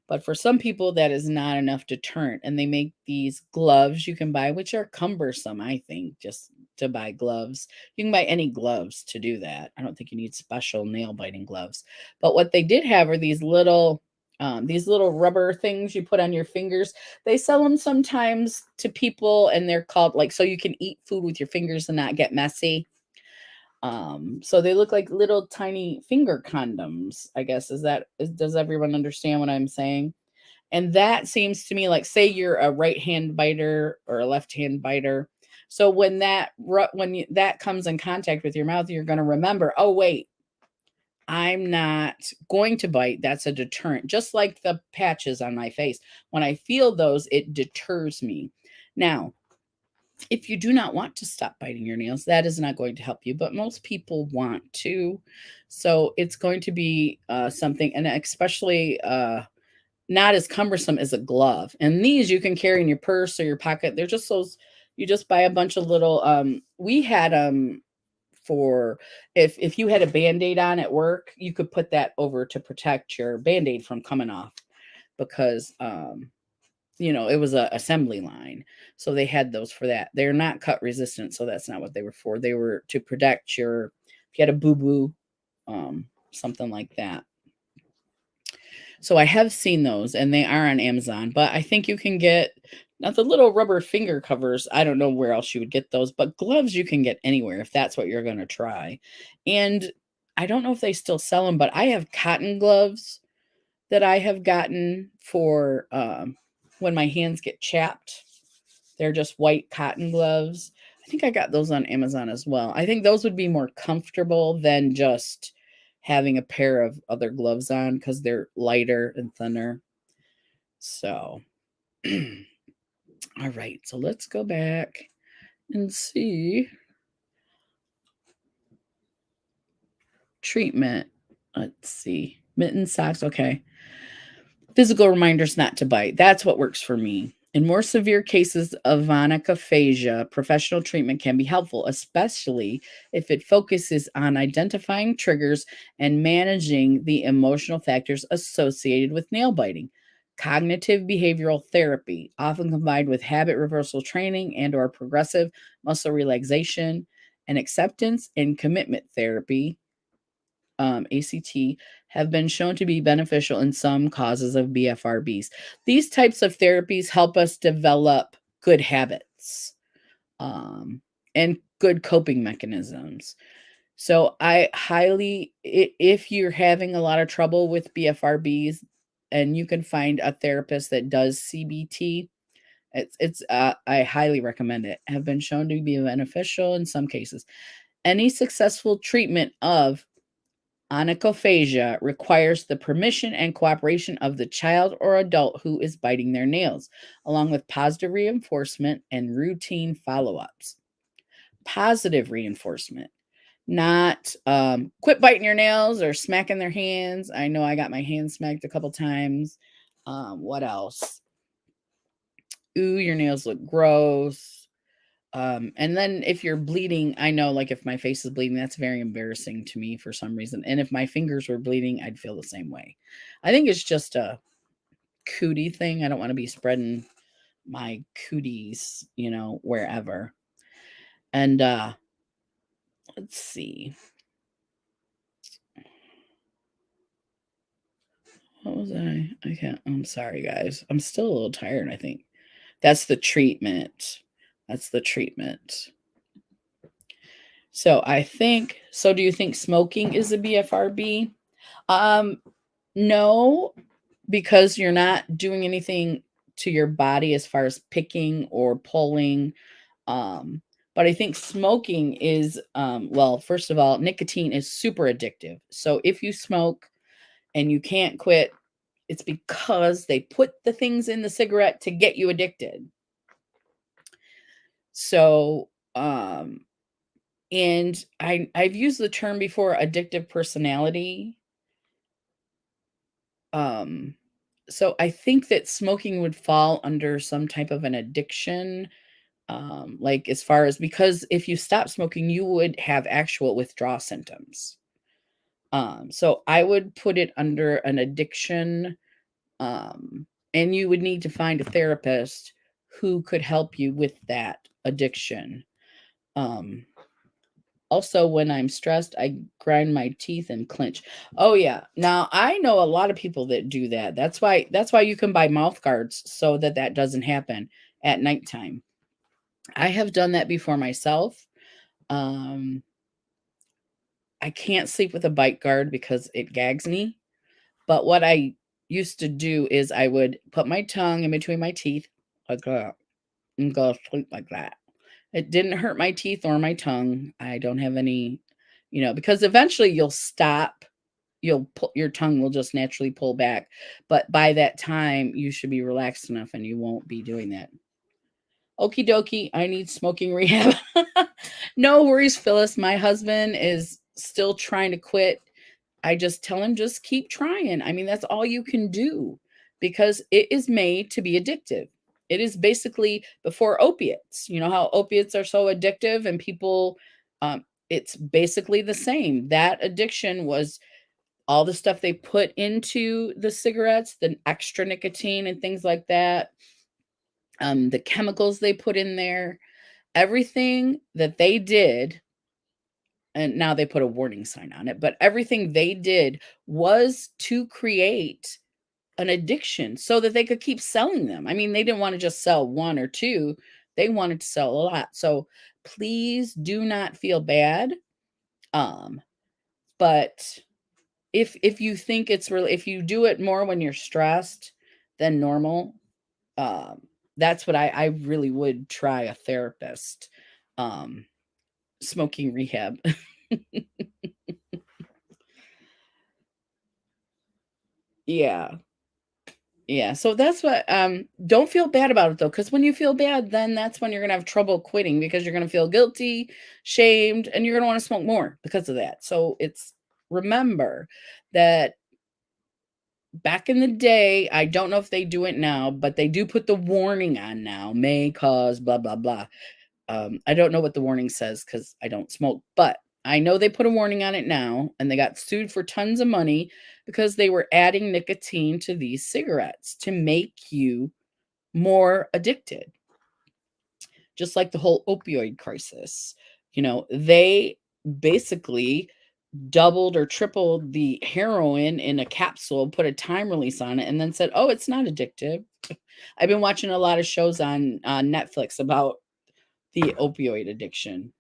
But for some people, that is not enough deterrent. And they make these gloves you can buy, which are cumbersome, I think, just to buy gloves. You can buy any gloves to do that. I don't think you need special nail biting gloves. But what they did have are these little rubber things you put on your fingers. They sell them sometimes to people, and they're called like so you can eat food with your fingers and not get messy. So they look like little tiny finger condoms, I guess. Does everyone understand what I'm saying? And that seems to me like, say you're a right hand biter or a left hand biter. So when that comes in contact with your mouth, you're going to remember, oh, wait, I'm not going to bite. That's a deterrent. Just like the patches on my face. When I feel those, it deters me. Now, if you do not want to stop biting your nails, that is not going to help you, but most people want to. So it's going to be something, and especially not as cumbersome as a glove. And these you can carry in your purse or your pocket. They're just those, you just buy a bunch of little, we had for if you had a Band-Aid on at work, you could put that over to protect your Band-Aid from coming off because it was a assembly line. So they had those for that. They're not cut resistant, so that's not what they were for. They were to protect your, if you had a boo-boo, something like that. So I have seen those and they are on Amazon, but I think you can get not the little rubber finger covers. I don't know where else you would get those, but gloves you can get anywhere if that's what you're going to try. And I don't know if they still sell them, but I have cotton gloves that I have gotten for when my hands get chapped. They're just white cotton gloves. I think I got those on Amazon as well. I think those would be more comfortable than just having a pair of other gloves on because they're lighter and thinner. So, all right. So let's go back and see. Treatment. Let's see. Mitten socks. Okay. Physical reminders not to bite. That's what works for me. In more severe cases of onychophagia, professional treatment can be helpful, especially if it focuses on identifying triggers and managing the emotional factors associated with nail biting. Cognitive behavioral therapy, often combined with habit reversal training and/or progressive muscle relaxation and acceptance and commitment therapy, ACT, have been shown to be beneficial in some causes of BFRBs. These types of therapies help us develop good habits and good coping mechanisms. So I highly, if you're having a lot of trouble with BFRBs and you can find a therapist that does CBT, I highly recommend it. Have been shown to be beneficial in some cases. Any successful treatment of onychophagia requires the permission and cooperation of the child or adult who is biting their nails, along with positive reinforcement and routine follow-ups. Positive reinforcement, not quit biting your nails or smacking their hands. I know I got my hands smacked a couple times. What else? Ooh, your nails look gross. And then if you're bleeding, I know like if my face is bleeding, that's very embarrassing to me for some reason. And if my fingers were bleeding, I'd feel the same way. I think it's just a cootie thing. I don't want to be spreading my cooties, wherever. And let's see. What was I? I can't. I'm sorry, guys. I'm still a little tired, I think. That's the treatment. That's the treatment. So I think, so do you think smoking is a BFRB? No, because you're not doing anything to your body as far as picking or pulling. But I think smoking is, well, first of all, nicotine is super addictive. So if you smoke and you can't quit, it's because they put the things in the cigarette to get you addicted. So, and I've used the term before, addictive personality. So I think that smoking would fall under some type of an addiction. Like as far as, because if you stop smoking, you would have actual withdrawal symptoms. So I would put it under an addiction. And you would need to find a therapist who could help you with that addiction. Also, when I'm stressed, I grind my teeth and clench. Oh yeah. Now I know a lot of people that do that. That's why you can buy mouth guards so that that doesn't happen at nighttime. I have done that before myself. Um, I can't sleep with a bite guard because it gags me. But what I used to do is I would put my tongue in between my teeth like that and go to sleep like that. It didn't hurt my teeth or my tongue. I don't have any, because eventually you'll stop. You'll pull, your tongue will just naturally pull back. But by that time, you should be relaxed enough and you won't be doing that. Okie dokie, I need smoking rehab. No worries, Phyllis. My husband is still trying to quit. I just tell him, just keep trying. I mean, that's all you can do because it is made to be addictive. It is basically before opiates. You know how opiates are so addictive and people, it's basically the same. That addiction was all the stuff they put into the cigarettes, the extra nicotine and things like that, the chemicals they put in there, everything that they did, and now they put a warning sign on it, but everything they did was to create an addiction so that they could keep selling them. I mean, they didn't want to just sell one or two, they wanted to sell a lot. So please do not feel bad. Um, but if you think it's really, if you do it more when you're stressed than normal, um, that's what I really would try a therapist. Smoking rehab. Yeah. Yeah, so that's what, don't feel bad about it though, because when you feel bad, then that's when you're gonna have trouble quitting because you're gonna feel guilty, shamed, and you're gonna want to smoke more because of that. So it's, remember that back in the day, I don't know if they do it now, but they do put the warning on now, may cause blah blah blah. I don't know what the warning says because I don't smoke, but I know they put a warning on it now, and they got sued for tons of money because they were adding nicotine to these cigarettes to make you more addicted. Just like the whole opioid crisis. You know, they basically doubled or tripled the heroin in a capsule, put a time release on it, and then said, "Oh, it's not addictive." I've been watching a lot of shows on Netflix about the opioid addiction.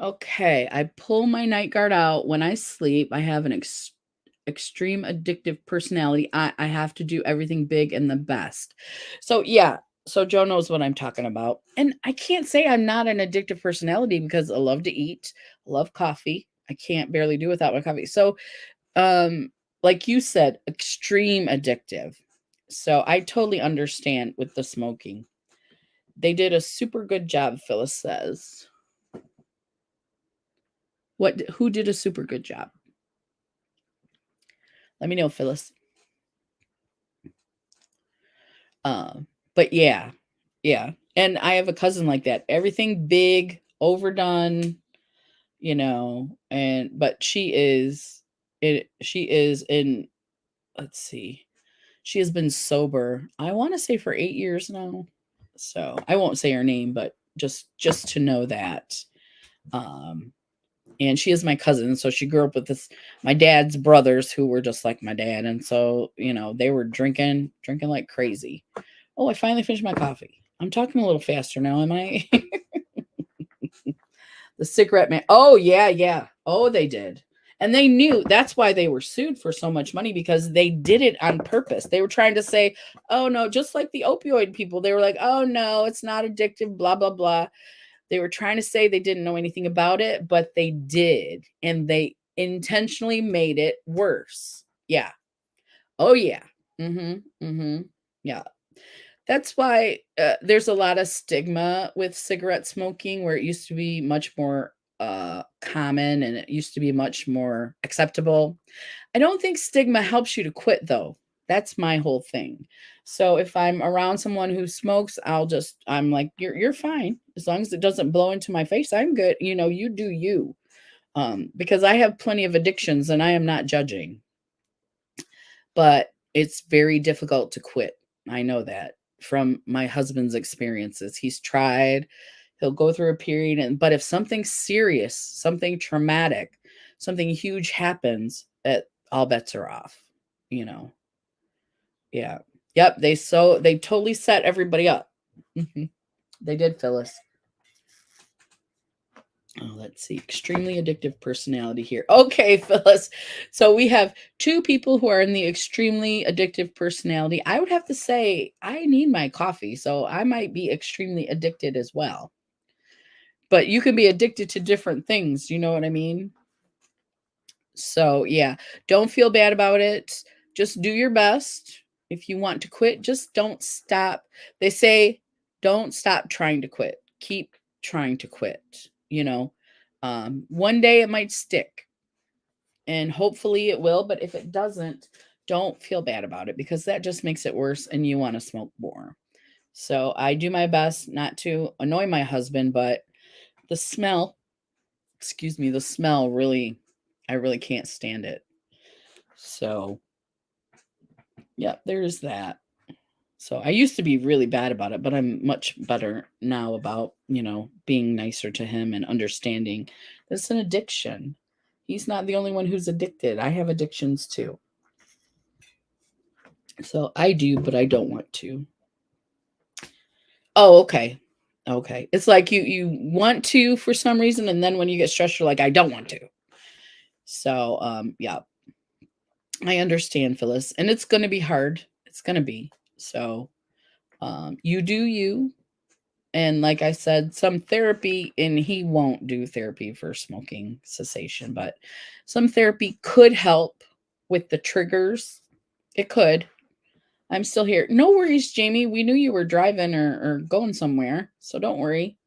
Okay, I pull my night guard out when I sleep. I have an extreme addictive personality. I have to do everything big and the best. So yeah, so Joe knows what I'm talking about. And I can't say I'm not an addictive personality because I love to eat, love coffee. I can't barely do without my coffee. So like you said, extreme addictive. So I totally understand with the smoking. They did a super good job, Phyllis says. Who did a super good job? Let me know, Phyllis. But yeah, yeah. And I have a cousin like that. Everything big, overdone, you know, and but she is in, let's see. She has been sober, I want to say for 8 years now. So, I won't say her name, but just to know that. Um and she is my cousin, so she grew up with my dad's brothers who were just like my dad, and so, you know, they were drinking like crazy. Oh, I finally finished my coffee. I'm talking a little faster now, am I? The cigarette man. Oh, yeah, yeah. Oh, they did. And they knew that's why they were sued for so much money, because they did it on purpose. They were trying to say, oh, no, just like the opioid people. They were like, oh, no, it's not addictive, blah, blah, blah. They were trying to say they didn't know anything about it, but they did. And they intentionally made it worse. Yeah. Oh, yeah. Mm-hmm. Mm-hmm. Yeah. That's why there's a lot of stigma with cigarette smoking, where it used to be much more common and it used to be much more acceptable. I don't think stigma helps you to quit, though. That's my whole thing. So if I'm around someone who smokes, I'm like, you're fine as long as it doesn't blow into my face. I'm good. You know, you do you. Because I have plenty of addictions and I am not judging, but it's very difficult to quit. I know that from my husband's experiences. He's tried, he'll go through a period, but if something serious, something traumatic, something huge happens, all bets are off, you know. Yeah. Yep, they totally set everybody up. Mhm. They did, Phyllis. Oh, let's see. Extremely addictive personality here. Okay, Phyllis. So we have two people who are in the extremely addictive personality. I would have to say I need my coffee, so I might be extremely addicted as well. But you can be addicted to different things, you know what I mean? So, yeah, don't feel bad about it. Just do your best. If you want to quit, just don't stop. They say don't stop trying to quit. Keep trying to quit, you know. One day it might stick. and hopefully it will. But if it doesn't, don't feel bad about it, because that just makes it worse and you want to smoke more. So I do my best not to annoy my husband, but the smell, excuse me, the smell really, I really can't stand it. So, yeah, there's that. So I used to be really bad about it, but I'm much better now about, being nicer to him and understanding that it's an addiction. He's not the only one who's addicted. I have addictions too. So I do, but I don't want to. Oh, okay. Okay. It's like you want to for some reason, and then when you get stressed, you're like, I don't want to. So yeah. I understand, Phyllis. And it's gonna be hard. It's gonna be. So you do you. And like I said, some therapy, and he won't do therapy for smoking cessation, but some therapy could help with the triggers. It could. I'm still here. No worries, Jamie. We knew you were driving or going somewhere, so don't worry.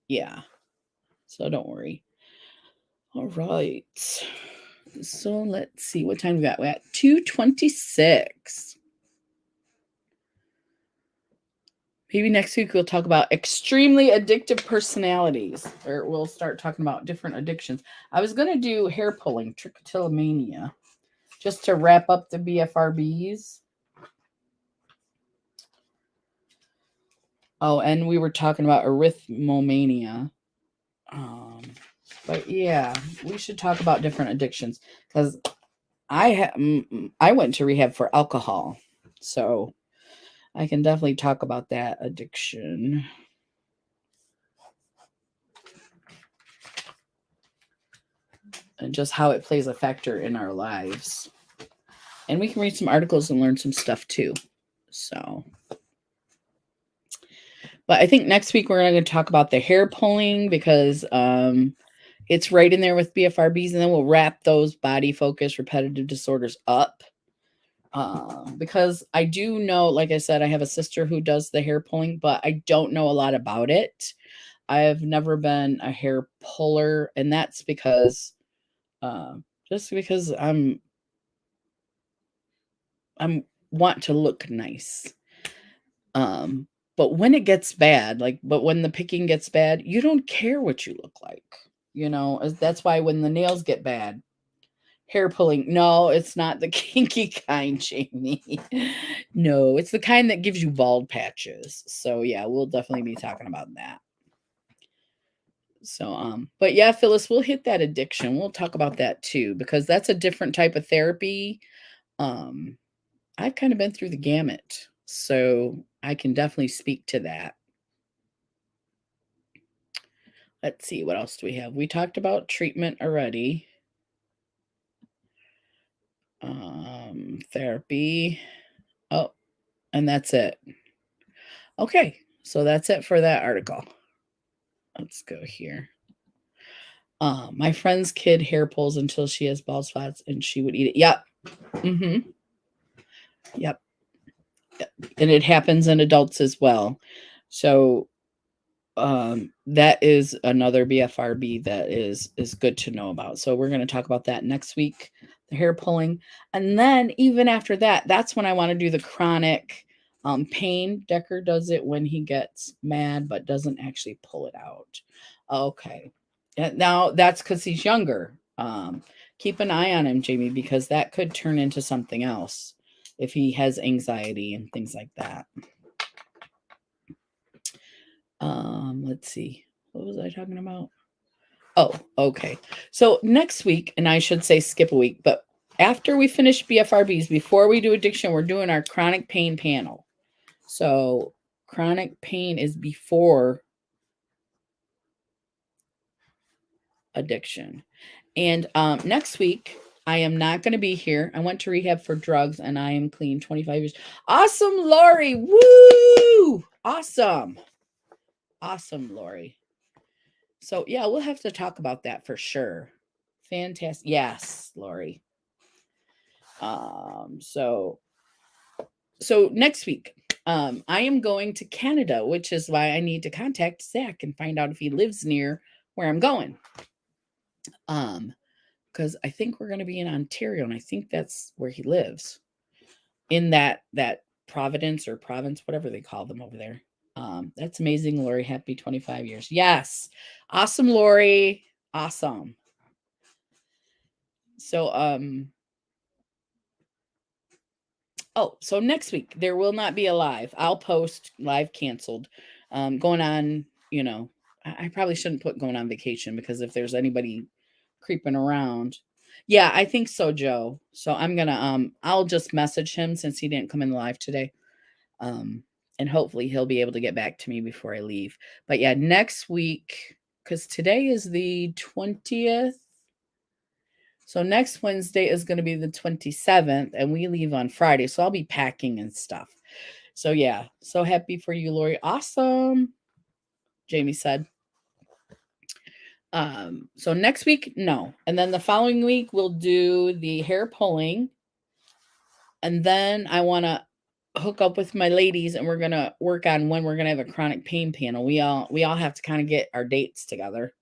Yeah. So don't worry. All right. So let's see what time we got. We're at 2:26. Maybe next week we'll talk about extremely addictive personalities, or we'll start talking about different addictions. I was going to do hair pulling, trichotillomania, just to wrap up the BFRBs. Oh, and we were talking about arithmomania. But yeah, we should talk about different addictions, because I went to rehab for alcohol, so I can definitely talk about that addiction. And just how it plays a factor in our lives. And we can read some articles and learn some stuff too. So, but I think next week we're going to talk about the hair pulling, because it's right in there with BFRBs, and then we'll wrap those body focus repetitive disorders up. Because I do know, like I said, I have a sister who does the hair pulling, but I don't know a lot about it. I have never been a hair puller, and that's because just because I'm want to look nice. But when it gets bad, but when the picking gets bad, you don't care what you look like. That's why when the nails get bad, hair pulling, no, it's not the kinky kind, Jamie. No, it's the kind that gives you bald patches. So yeah, we'll definitely be talking about that. So but yeah, Phyllis, we'll hit that addiction. We'll talk about that too, because that's a different type of therapy. I've kind of been through the gamut, so I can definitely speak to that. Let's see, what else do we have? We talked about treatment already. Therapy. Oh, and that's it. Okay, so that's it for that article. Let's go here. My friend's kid hair pulls until she has bald spots and she would eat it. Yep. Mm-hmm. Yep. And it happens in adults as well. So that is another BFRB that is good to know about. So we're going to talk about that next week, the hair pulling. And then even after that, that's when I want to do the chronic pain. Decker does it when he gets mad but doesn't actually pull it out. Okay. Now that's because he's younger. Keep an eye on him, Jamie, because that could turn into something else if he has anxiety and things like that. Let's see. What was I talking about? Oh, okay. So next week, and I should say skip a week, but after we finish BFRBs, before we do addiction, we're doing our chronic pain panel. So chronic pain is before addiction. And next week, I am not going to be here. I went to rehab for drugs and I am clean 25 years. Awesome, Lori. Woo! Awesome. Awesome, Lori. So yeah, we'll have to talk about that for sure. Fantastic. Yes, Lori. So next week, I am going to Canada, which is why I need to contact Zach and find out if he lives near where I'm going. because I think we're going to be in Ontario, and I think that's where he lives, in that Providence or province, whatever they call them over there. That's amazing, Lori. Happy 25 years. Yes. Awesome, Lori. Awesome. So, so next week there will not be a live. I'll post live canceled. Going on, I probably shouldn't put going on vacation, because if there's anybody creeping around. Yeah, I think so, Joe. So I'm gonna I'll just message him since he didn't come in live today. And hopefully he'll be able to get back to me before I leave. But yeah, next week, because today is the 20th. So next Wednesday is going to be the 27th, and we leave on Friday. So I'll be packing and stuff. So yeah, so happy for you, Lori. Awesome, Jamie said. So next week, no. And then the following week, we'll do the hair pulling. And then I want to hook up with my ladies, and we're going to work on when we're going to have a chronic pain panel. We all have to kind of get our dates together.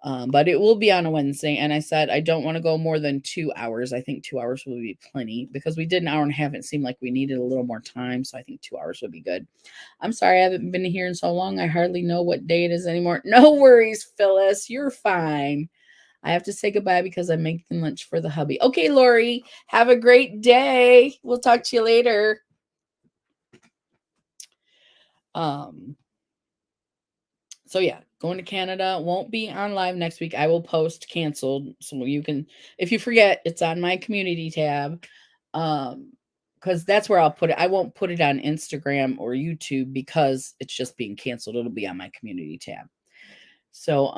But it will be on a Wednesday. And I said, I don't want to go more than 2 hours. I think 2 hours will be plenty, because we did an hour and a half. It seemed like we needed a little more time. So I think 2 hours would be good. I'm sorry I haven't been here in so long. I hardly know what day it is anymore. No worries, Phyllis. You're fine. I have to say goodbye because I'm making lunch for the hubby. Okay, Lori, have a great day. We'll talk to you later. So yeah, going to Canada. Won't be on live next week. I will post canceled, so you can, if you forget, it's on my community tab. Because that's where I'll put it. I won't put it on Instagram or YouTube because it's just being canceled. It'll be on my community tab. So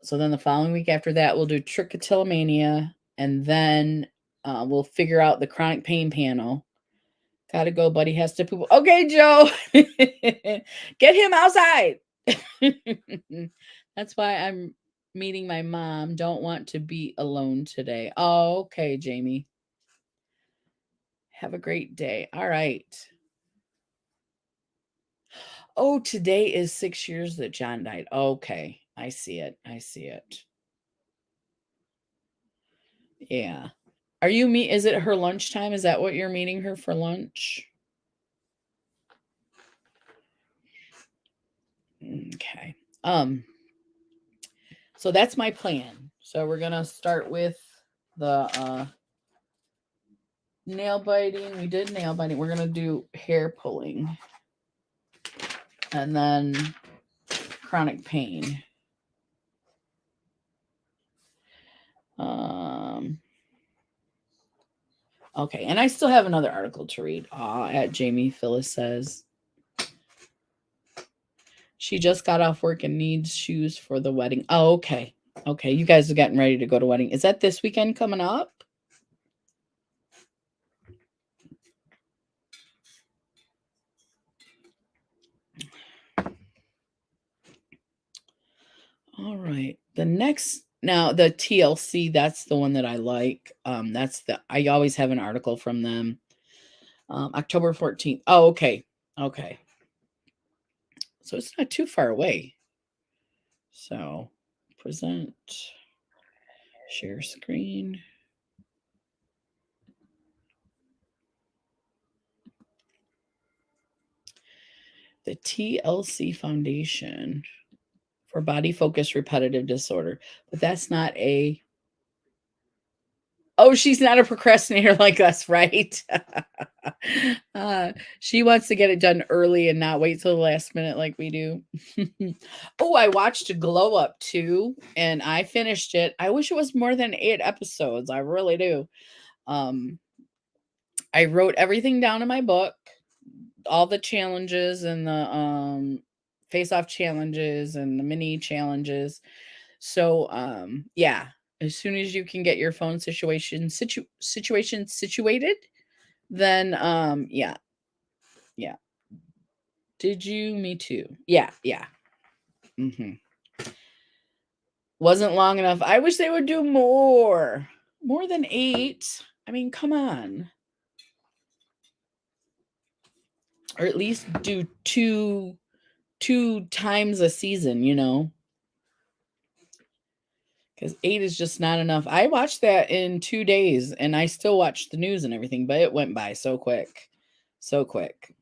so then the following week after that, we'll do Trichotillomania, and then we'll figure out the chronic pain panel. Gotta go, buddy. Has to poop. Okay, Joe. Get him outside. That's why I'm meeting my mom. Don't want to be alone today. Oh, okay, Jamie. Have a great day. All right. Oh, today is 6 years that John died. Okay. I see it. Yeah. Are you is it her lunchtime? Is that what you're meeting her for lunch? Okay. So that's my plan. So we're gonna start with the nail biting. We did nail biting. We're gonna do hair pulling, and then chronic pain. Okay, and I still have another article to read. At Jamie, Phyllis says she just got off work and needs shoes for the wedding. Oh, okay. Okay, you guys are getting ready to go to wedding. Is that this weekend coming up? All right. The next, now the TLC, that's the one that I like. I always have an article from them. October 14th. Oh, okay. Okay. So it's not too far away. So present, share screen. The TLC Foundation for Body Focus Repetitive Disorder. But that's not a... Oh, she's not a procrastinator like us, right? She wants to get it done early and not wait till the last minute like we do. Oh, I watched Glow Up too, and I finished it. I wish it was more than 8 episodes. I really do. I wrote everything down in my book, all the challenges and the face-off challenges and the mini challenges. So yeah, as soon as you can get your phone situation situated, then yeah. Did you? Me too. Yeah. Wasn't long enough. I wish they would do more than 8. I mean, come on. Or at least do two times a season, because 8 is just not enough. I watched that in 2 days, and I still watched the news and everything, but it went by so quick. So quick.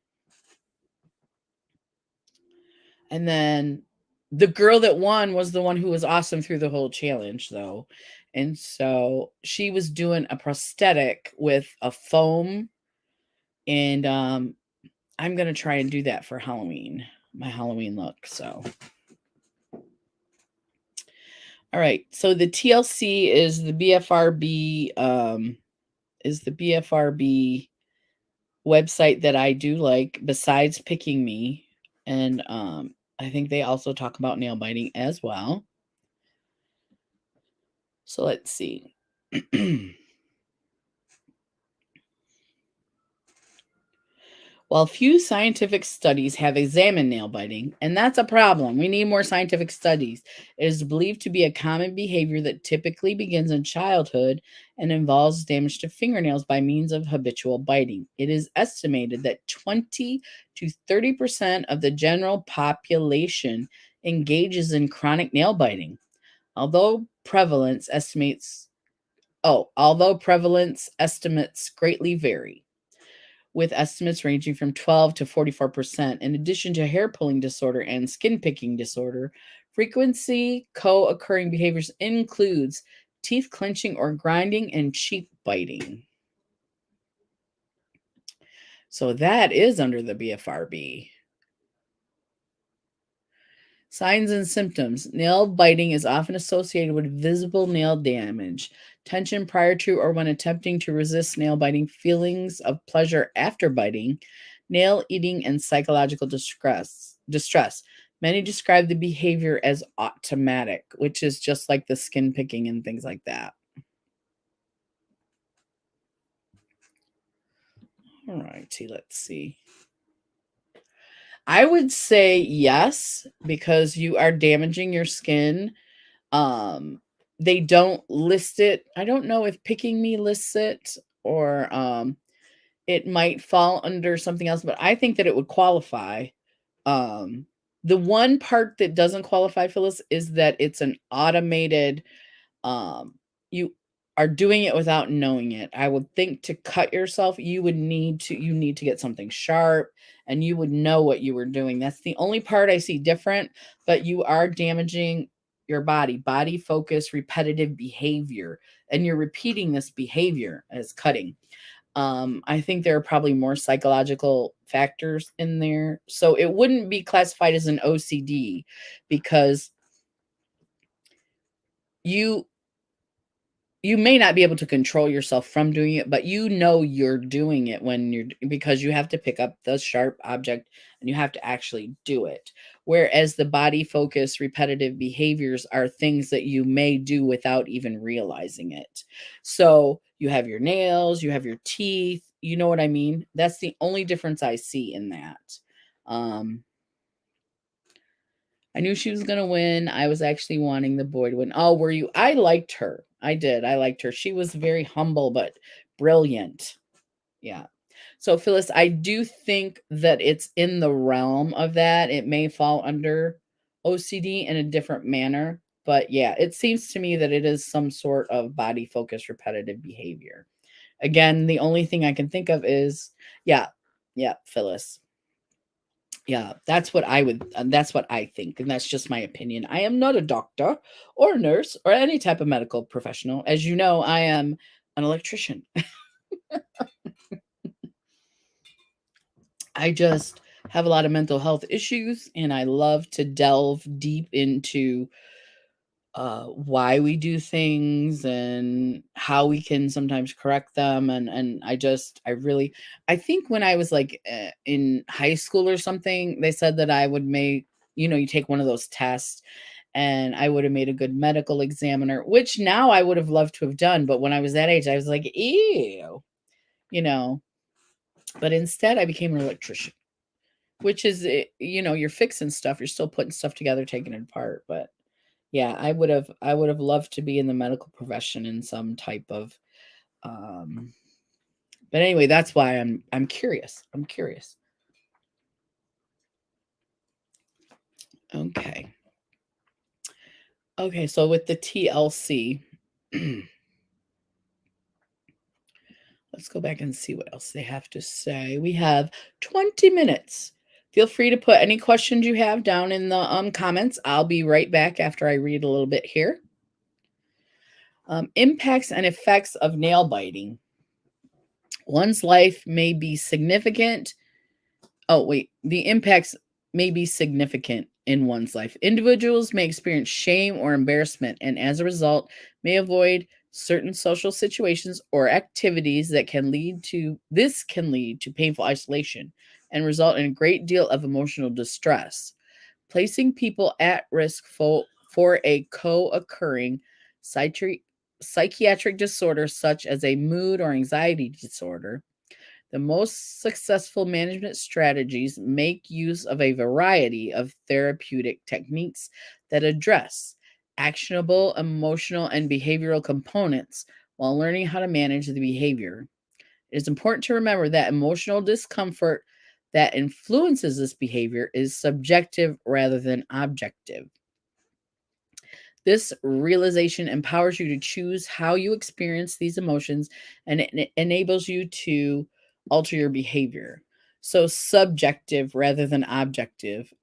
And then the girl that won was the one who was awesome through the whole challenge, though. And so she was doing a prosthetic with a foam, and I'm going to try and do that for Halloween, my Halloween look. So, all right. So the TLC is the BFRB website that I do like besides Picking Me. And I think they also talk about nail biting as well. So let's see. While few scientific studies have examined nail biting, and that's a problem, we need more scientific studies, it is believed to be a common behavior that typically begins in childhood and involves damage to fingernails by means of habitual biting. It is estimated that 20 to 30% of the general population engages in chronic nail biting. Although prevalence estimates greatly vary, with estimates ranging from 12 to 44%. In addition to hair pulling disorder and skin picking disorder, frequency co-occurring behaviors includes teeth clenching or grinding and cheek biting. So that is under the BFRB. Signs and symptoms. Nail biting is often associated with visible nail damage, tension prior to or when attempting to resist nail biting, feelings of pleasure after biting, nail eating, and psychological distress. Many describe the behavior as automatic, which is just like the skin picking and things like that. All righty, let's see. I would say yes, because you are damaging your skin. They don't list it. I don't know if Picking Me lists it, or it might fall under something else, but I think that it would qualify. The one part that doesn't qualify, Phyllis, is that it's an automated, you are doing it without knowing it. I would think to cut yourself, you need to get something sharp, and you would know what you were doing. That's the only part I see different, but you are damaging your body focus, repetitive behavior, and you're repeating this behavior as cutting. I think there are probably more psychological factors in there. So it wouldn't be classified as an OCD, because you may not be able to control yourself from doing it, but you know you're doing it because you have to pick up the sharp object and you have to actually do it. Whereas the body focus repetitive behaviors are things that you may do without even realizing it. So you have your nails, you have your teeth, you know what I mean? That's the only difference I see in that. I knew she was going to win. I was actually wanting the boy to win. Oh, were you? I liked her. I did. I liked her. She was very humble, but brilliant. Yeah. So, Phyllis, I do think that it's in the realm of that. It may fall under OCD in a different manner. But yeah, it seems to me that it is some sort of body focused repetitive behavior. Again, the only thing I can think of is, yeah, Phyllis. Yeah, that's what that's what I think, and that's just my opinion. I am not a doctor or a nurse or any type of medical professional. As you know, I am an electrician. I just have a lot of mental health issues, and I love to delve deep into why we do things and how we can sometimes correct them. And I think when I was like in high school or something, they said that I would make, you take one of those tests, and I would have made a good medical examiner, which now I would have loved to have done. But when I was that age, I was like, ew, you know. But instead, I became an electrician, which is, you're fixing stuff, you're still putting stuff together, taking it apart. But yeah, I would have loved to be in the medical profession in some type of but anyway, that's why I'm curious. I'm curious. Okay. Okay, so with the TLC, let's go back and see what else they have to say. We have 20 minutes. Feel free to put any questions you have down in the comments. I'll be right back after I read a little bit here. Impacts and effects of nail biting. One's life may be significant. Oh, wait. The impacts may be significant in one's life. Individuals may experience shame or embarrassment, and as a result, may avoid certain social situations or activities that can lead to painful isolation and result in a great deal of emotional distress, placing people at risk for a co-occurring psychiatric disorder such as a mood or anxiety disorder. The most successful management strategies make use of a variety of therapeutic techniques that address actionable emotional and behavioral components while learning how to manage the behavior. It is important to remember that emotional discomfort that influences this behavior is subjective rather than objective. This realization empowers you to choose how you experience these emotions, and it enables you to alter your behavior. So, subjective rather than objective.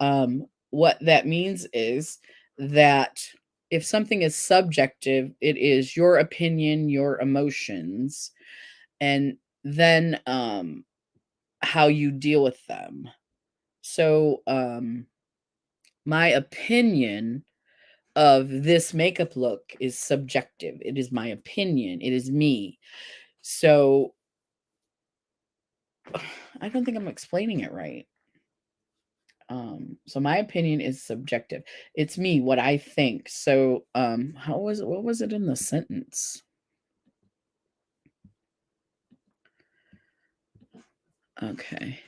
What that means is that if something is subjective, it is your opinion, your emotions, and then how you deal with them. So, my opinion of this makeup look is subjective. It is my opinion. It is me. So I don't think I'm explaining it right. So my opinion is subjective. It's me, what I think. So what was it in the sentence? Okay.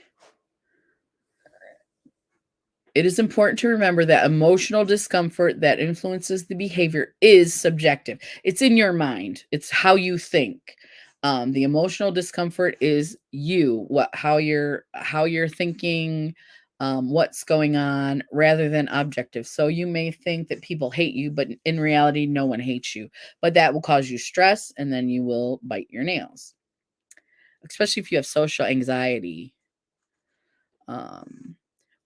It is important to remember that emotional discomfort that influences the behavior is subjective. It's in your mind. It's how you think. The emotional discomfort is you, how you're thinking, what's going on, rather than objective. So you may think that people hate you, but in reality, no one hates you. But that will cause you stress, and then you will bite your nails, especially if you have social anxiety. Um,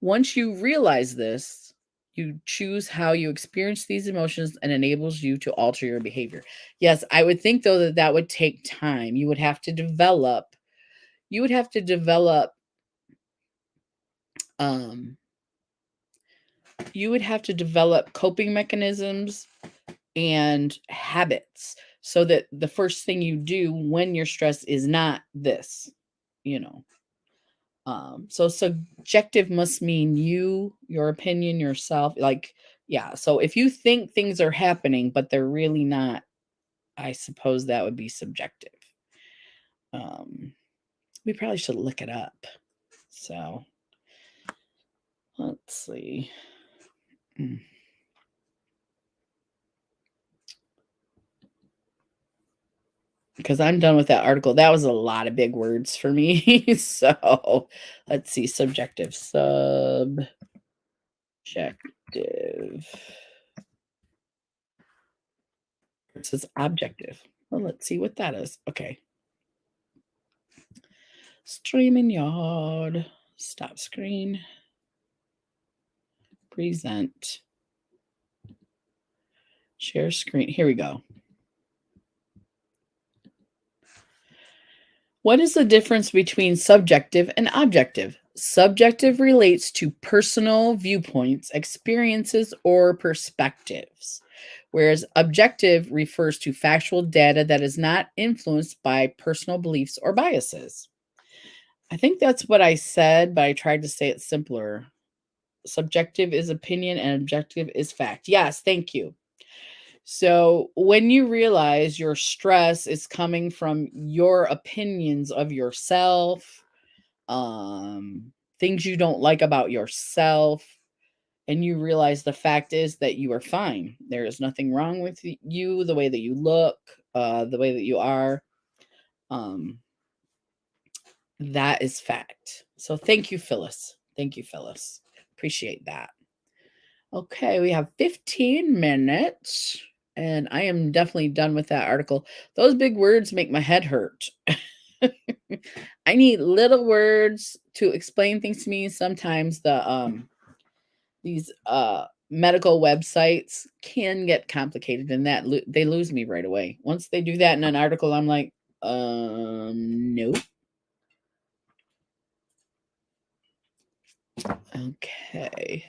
Once you realize this, you choose how you experience these emotions and enables you to alter your behavior. Yes, I would think though that that would take time. You would have to develop um you would have to develop coping mechanisms and habits so that the first thing you do when you're stressed is not this, you know. So subjective must mean you, your opinion, yourself. Like, yeah. So if you think things are happening, but they're really not, I suppose that would be subjective. Um, we probably should look it up. So let's see. Because I'm done with that article. That was a lot of big words for me. So let's see. Subjective. Subjective. It says objective. Well, let's see what that is. Okay. Streaming yard. Stop screen. Present. Share screen. Here we go. What is the difference between subjective and objective? Subjective relates to personal viewpoints, experiences, or perspectives, whereas objective refers to factual data that is not influenced by personal beliefs or biases. I think that's what I said, but I tried to say it simpler. Subjective is opinion and objective is fact. Yes, thank you. So when you realize your stress is coming from your opinions of yourself, things you don't like about yourself, and you realize the fact is that you are fine. There is nothing wrong with you, the way that you look, the way that you are. Um, that is fact. So thank you, Phyllis. Thank you, Phyllis. Appreciate that. Okay, we have 15 minutes, and I am definitely done with that article. Those big words make my head hurt. I need little words to explain things to me. Sometimes these medical websites can get complicated, and they lose me right away. Once they do that in an article, I'm like, nope. Okay.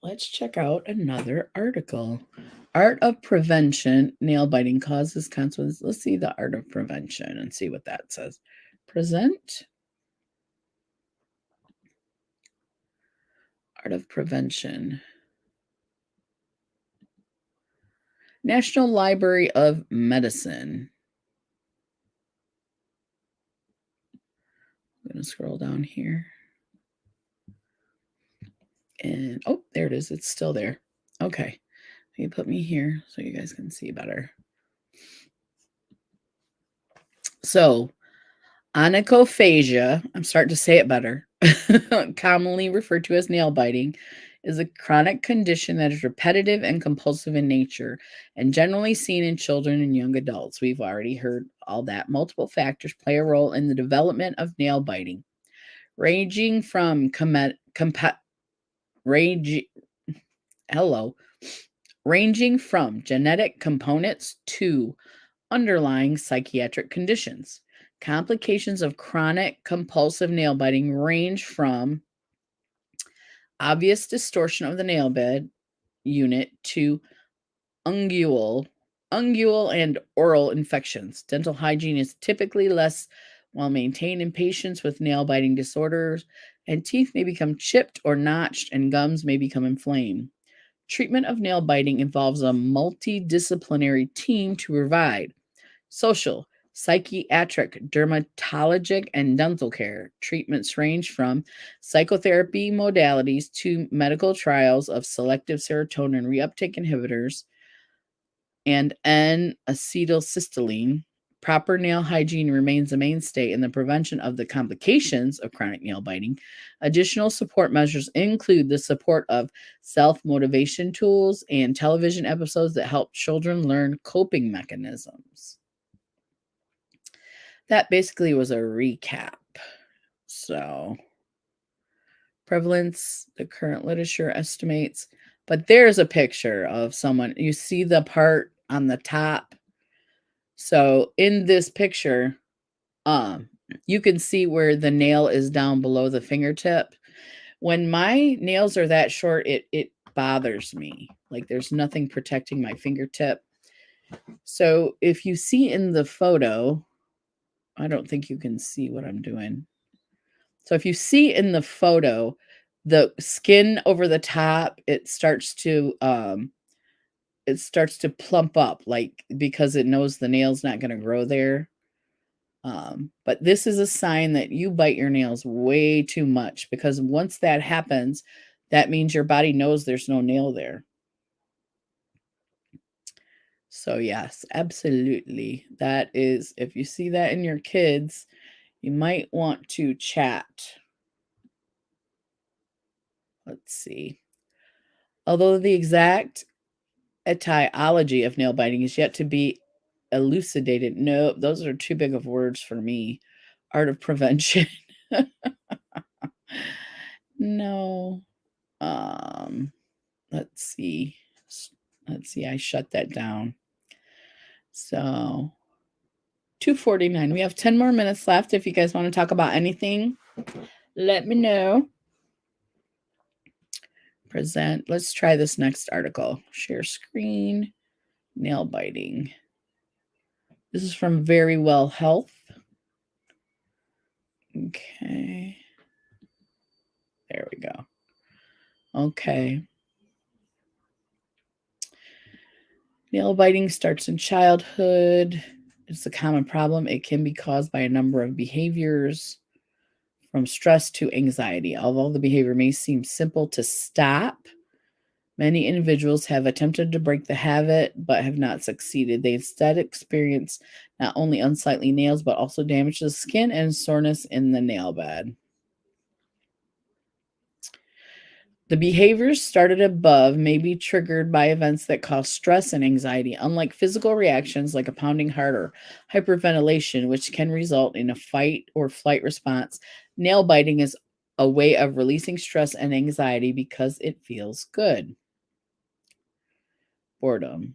Let's check out another article. Art of prevention, nail biting causes consequences. Let's see the art of prevention and see what that says. Present. Art of prevention. National Library of Medicine. I'm going to scroll down here. And oh, there it is. It's still there. Okay. You put me here so you guys can see better. So, onychophagia, I'm starting to say it better, commonly referred to as nail biting, is a chronic condition that is repetitive and compulsive in nature and generally seen in children and young adults. We've already heard all that. Multiple factors play a role in the development of nail biting, ranging from ranging from genetic components to underlying psychiatric conditions. Complications of chronic compulsive nail biting range from obvious distortion of the nail bed unit to ungual and oral infections. Dental hygiene is typically less well maintained in patients with nail biting disorders, and teeth may become chipped or notched, and gums may become inflamed. Treatment of nail biting involves a multidisciplinary team to provide social, psychiatric, dermatologic, and dental care. Treatments range from psychotherapy modalities to medical trials of selective serotonin reuptake inhibitors and N-acetylcysteine. Proper nail hygiene remains a mainstay in the prevention of the complications of chronic nail biting. Additional support measures include the support of self-motivation tools and television episodes that help children learn coping mechanisms. That basically was a recap. So, prevalence, the current literature estimates, but there's a picture of someone. You see the part on the top. So, in this picture, you can see where the nail is down below the fingertip. When my nails are that short, it bothers me. Like there's nothing protecting my fingertip. So, if you see in the photo, I don't think you can see what I'm doing. So if you see in the photo, the skin over the top, it starts to plump up, like because it knows the nail's not going to grow there. But this is a sign that you bite your nails way too much, because once that happens, that means your body knows there's no nail there. So yes, absolutely. That is, if you see that in your kids, you might want to chat. Let's see. Although the exact etiology of nail biting is yet to be elucidated. No, those are too big of words for me. Art of prevention. No. Let's see. I shut that down. So 2:49. We have 10 more minutes left. If you guys want to talk about anything, let me know. Present. Let's try this next article. Share screen. Nail biting. This is from Very Well Health. Okay. There we go. Okay. Nail biting starts in childhood. It's a common problem. It can be caused by a number of behaviors, from stress to anxiety. Although the behavior may seem simple to stop, many individuals have attempted to break the habit but have not succeeded. They instead experience not only unsightly nails but also damage to the skin and soreness in the nail bed. The behaviors started above may be triggered by events that cause stress and anxiety, unlike physical reactions like a pounding heart or hyperventilation, which can result in a fight or flight response. Nail biting is a way of releasing stress and anxiety because it feels good. Boredom.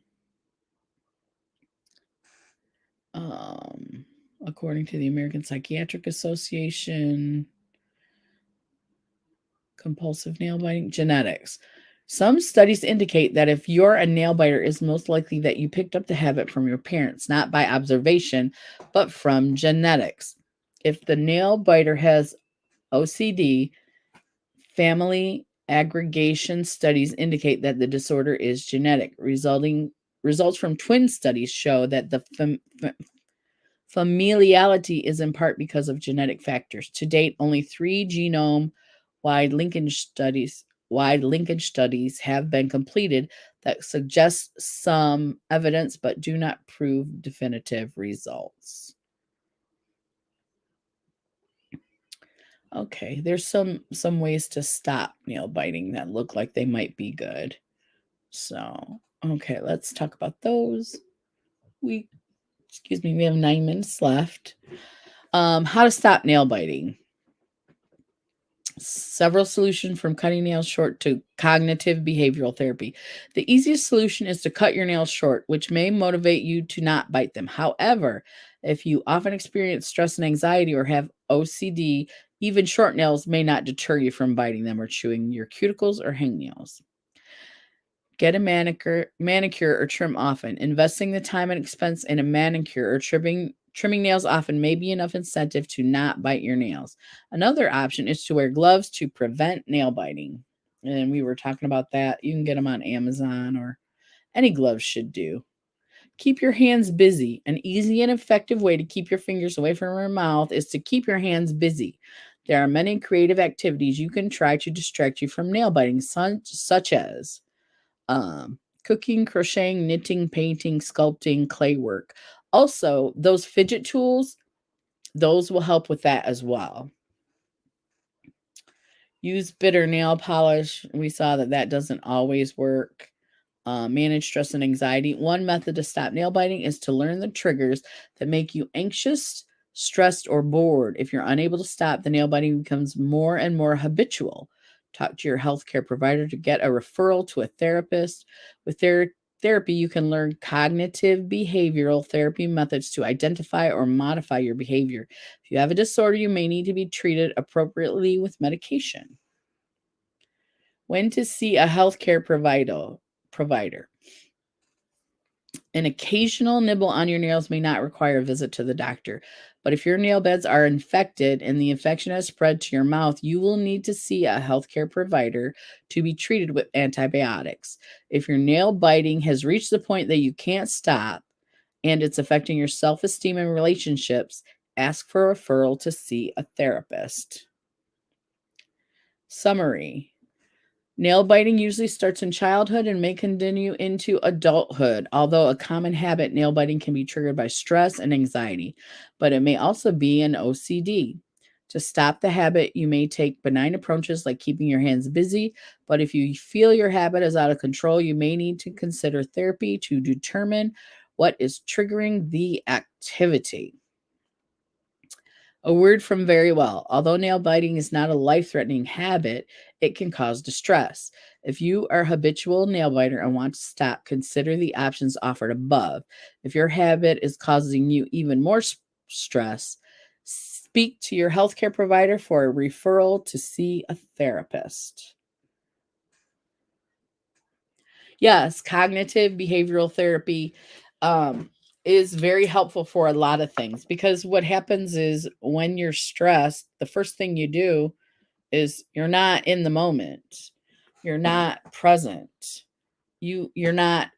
According to the American Psychiatric Association, compulsive nail biting, genetics. Some studies indicate that if you're a nail biter, it's most likely that you picked up the habit from your parents, not by observation, but from genetics. If the nail biter has OCD, family aggregation studies indicate that the disorder is genetic. Results from twin studies show that the familiality is in part because of genetic factors. To date, only 3 genome-wide linkage studies have been completed that suggest some evidence but do not prove definitive results. Okay, there's some ways to stop nail biting that look like they might be good. So, okay, let's talk about those. We have 9 minutes left. How to stop nail biting. Several solutions from cutting nails short to cognitive behavioral therapy. The easiest solution is to cut your nails short, which may motivate you to not bite them. However, if you often experience stress and anxiety or have OCD, even short nails may not deter you from biting them or chewing your cuticles or hangnails. Get a manicure or trim often. Investing the time and expense in a manicure or trimming nails often may be enough incentive to not bite your nails. Another option is to wear gloves to prevent nail biting. And we were talking about that. You can get them on Amazon, or any gloves should do. Keep your hands busy. An easy and effective way to keep your fingers away from your mouth is to keep your hands busy. There are many creative activities you can try to distract you from nail biting, such as cooking, crocheting, knitting, painting, sculpting, clay work. Also, those fidget tools, those will help with that as well. Use bitter nail polish. We saw that doesn't always work. Manage stress and anxiety. One method to stop nail biting is to learn the triggers that make you anxious, stressed, or bored. If you're unable to stop, the nail biting becomes more and more habitual. Talk to your healthcare provider to get a referral to a therapist. With therapy, you can learn cognitive behavioral therapy methods to identify or modify your behavior. If you have a disorder, you may need to be treated appropriately with medication. When to see a healthcare provider. An occasional nibble on your nails may not require a visit to the doctor, but if your nail beds are infected and the infection has spread to your mouth, you will need to see a healthcare provider to be treated with antibiotics. If your nail biting has reached the point that you can't stop and it's affecting your self-esteem and relationships, ask for a referral to see a therapist. Summary. Nail biting usually starts in childhood and may continue into adulthood. Although a common habit, nail biting can be triggered by stress and anxiety, but it may also be an OCD. To stop the habit, you may take benign approaches like keeping your hands busy, but if you feel your habit is out of control, you may need to consider therapy to determine what is triggering the activity. A word from Very Well. Although nail biting is not a life-threatening habit, it can cause distress. If you are a habitual nail biter and want to stop, consider the options offered above. If your habit is causing you even more stress, speak to your healthcare provider for a referral to see a therapist. Yes, cognitive behavioral therapy is very helpful for a lot of things, because what happens is when you're stressed, the first thing you do is you're not in the moment. You're not present. You're not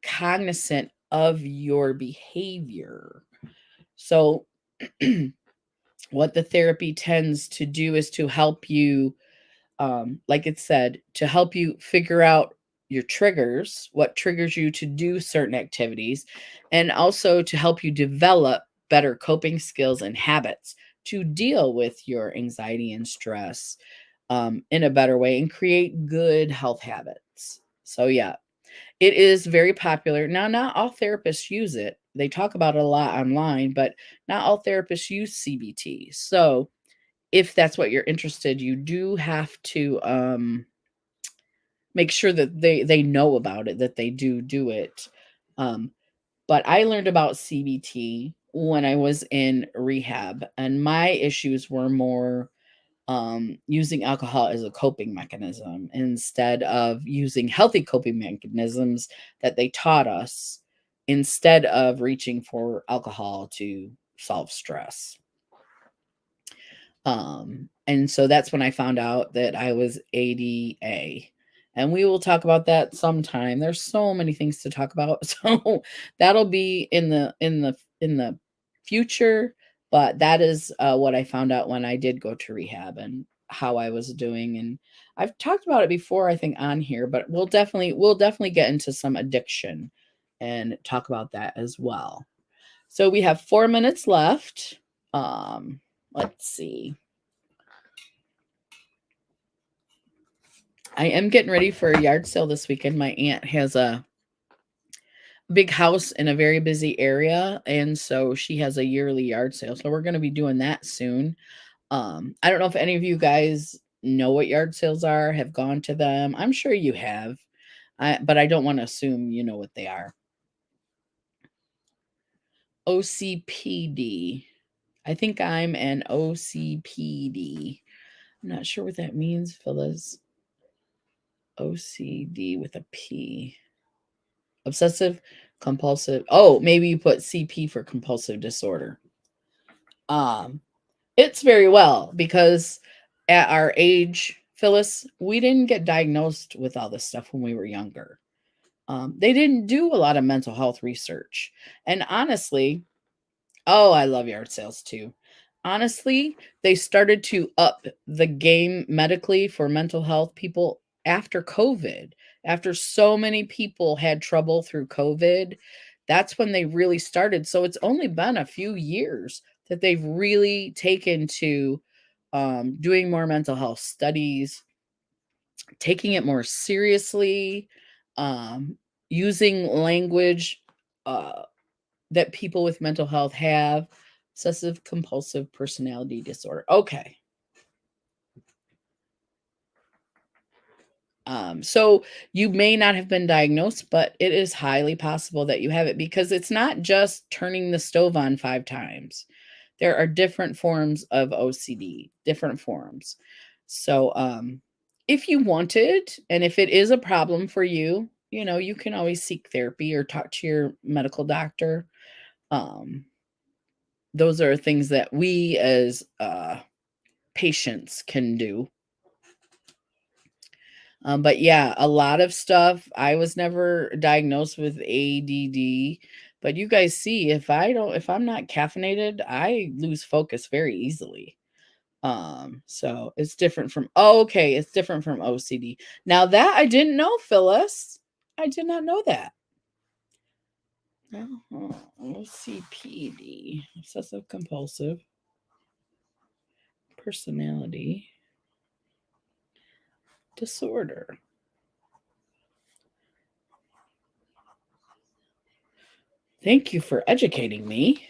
cognizant of your behavior. So what the therapy tends to do is to help you, like it said, to help you figure out your triggers, what triggers you to do certain activities, and also to help you develop better coping skills and habits to deal with your anxiety and stress. in a better way and create good health habits. So, yeah, it is very popular. Now, not all therapists use it. They talk about it a lot online, but not all therapists use CBT. So, if that's what you're interested, you do have to make sure that they know about it, that they do it. Um, but I learned about CBT when I was in rehab, and my issues were more using alcohol as a coping mechanism instead of using healthy coping mechanisms that they taught us, instead of reaching for alcohol to solve stress. And so that's when I found out that I was ADA. And we will talk about that sometime. There's so many things to talk about. So that'll be in the future. But that is what I found out when I did go to rehab and how I was doing. And I've talked about it before, I think, on here, but we'll definitely get into some addiction and talk about that as well. So we have 4 minutes left. Let's see. I am getting ready for a yard sale this weekend. My aunt has a big house in a very busy area, and so she has a yearly yard sale. So we're going to be doing that soon. I don't know if any of you guys know what yard sales are, have gone to them. I'm sure you have, but I don't want to assume you know what they are. OCPD. I think I'm an OCPD. I'm not sure what that means, Phyllis. OCD with a P. Obsessive compulsive. Oh, maybe you put CP for compulsive disorder. It's very well, because at our age, Phyllis, we didn't get diagnosed with all this stuff when we were younger. They didn't do a lot of mental health research. And honestly, oh, I love yard sales too. Honestly, they started to up the game medically for mental health people after COVID. After so many people had trouble through COVID, that's when they really started. So it's only been a few years that they've really taken to doing more mental health studies, taking it more seriously, using language that people with mental health have. Obsessive compulsive personality disorder. Okay. So you may not have been diagnosed, but it is highly possible that you have it, because it's not just turning the stove on 5 times. There are different forms of OCD, different forms. So if you wanted, and if it is a problem for you, you can always seek therapy or talk to your medical doctor. Those are things that we as patients can do. But yeah, a lot of stuff. I was never diagnosed with ADD, but you guys see, if I'm not caffeinated, I lose focus very easily. So it's different from, okay, it's different from OCD. Now that I didn't know, Phyllis. I did not know that. OCPD, obsessive compulsive personality disorder. Thank you for educating me.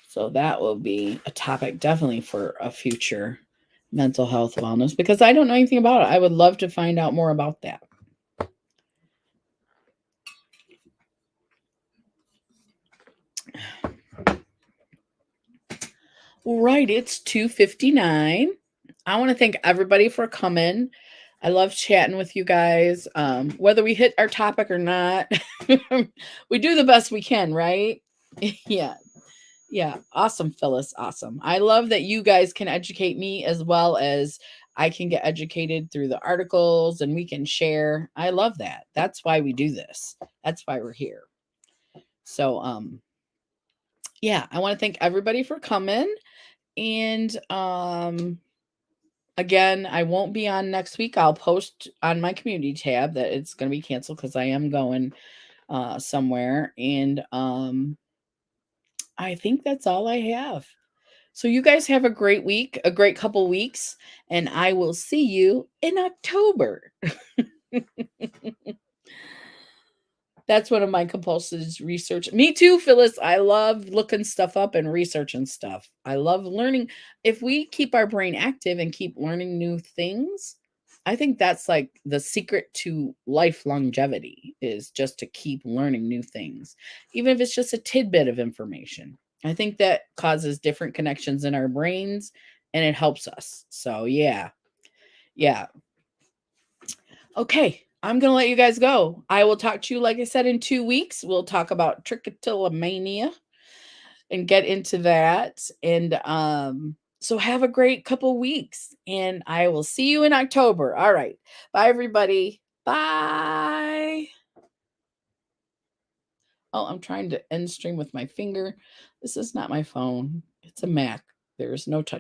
So that will be a topic definitely for a future mental health wellness, because I don't know anything about it. I would love to find out more about that. All right, it's 2:59. I want to thank everybody for coming. I love chatting with you guys. Whether we hit our topic or not, we do the best we can, right? Yeah. Yeah. Awesome, Phyllis. Awesome. I love that you guys can educate me as well as I can get educated through the articles and we can share. I love that. That's why we do this. That's why we're here. So, yeah, I want to thank everybody for coming. And again, I won't be on next week. I'll post on my community tab that it's going to be canceled because I am going somewhere. And I think that's all I have. So you guys have a great week, a great couple weeks, and I will see you in October. That's one of my compulsive research. Me too, Phyllis. I love looking stuff up and researching stuff. I love learning. If we keep our brain active and keep learning new things, I think that's like the secret to life longevity is just to keep learning new things, even if it's just a tidbit of information. I think that causes different connections in our brains and it helps us. So, yeah. Yeah. Okay, I'm going to let you guys go. I will talk to you, like I said, in 2 weeks. We'll talk about trichotillomania and get into that. And so have a great couple weeks, and I will see you in October. All right. Bye, everybody. Bye. Oh, I'm trying to end stream with my finger. This is not my phone. It's a Mac. There's no touch.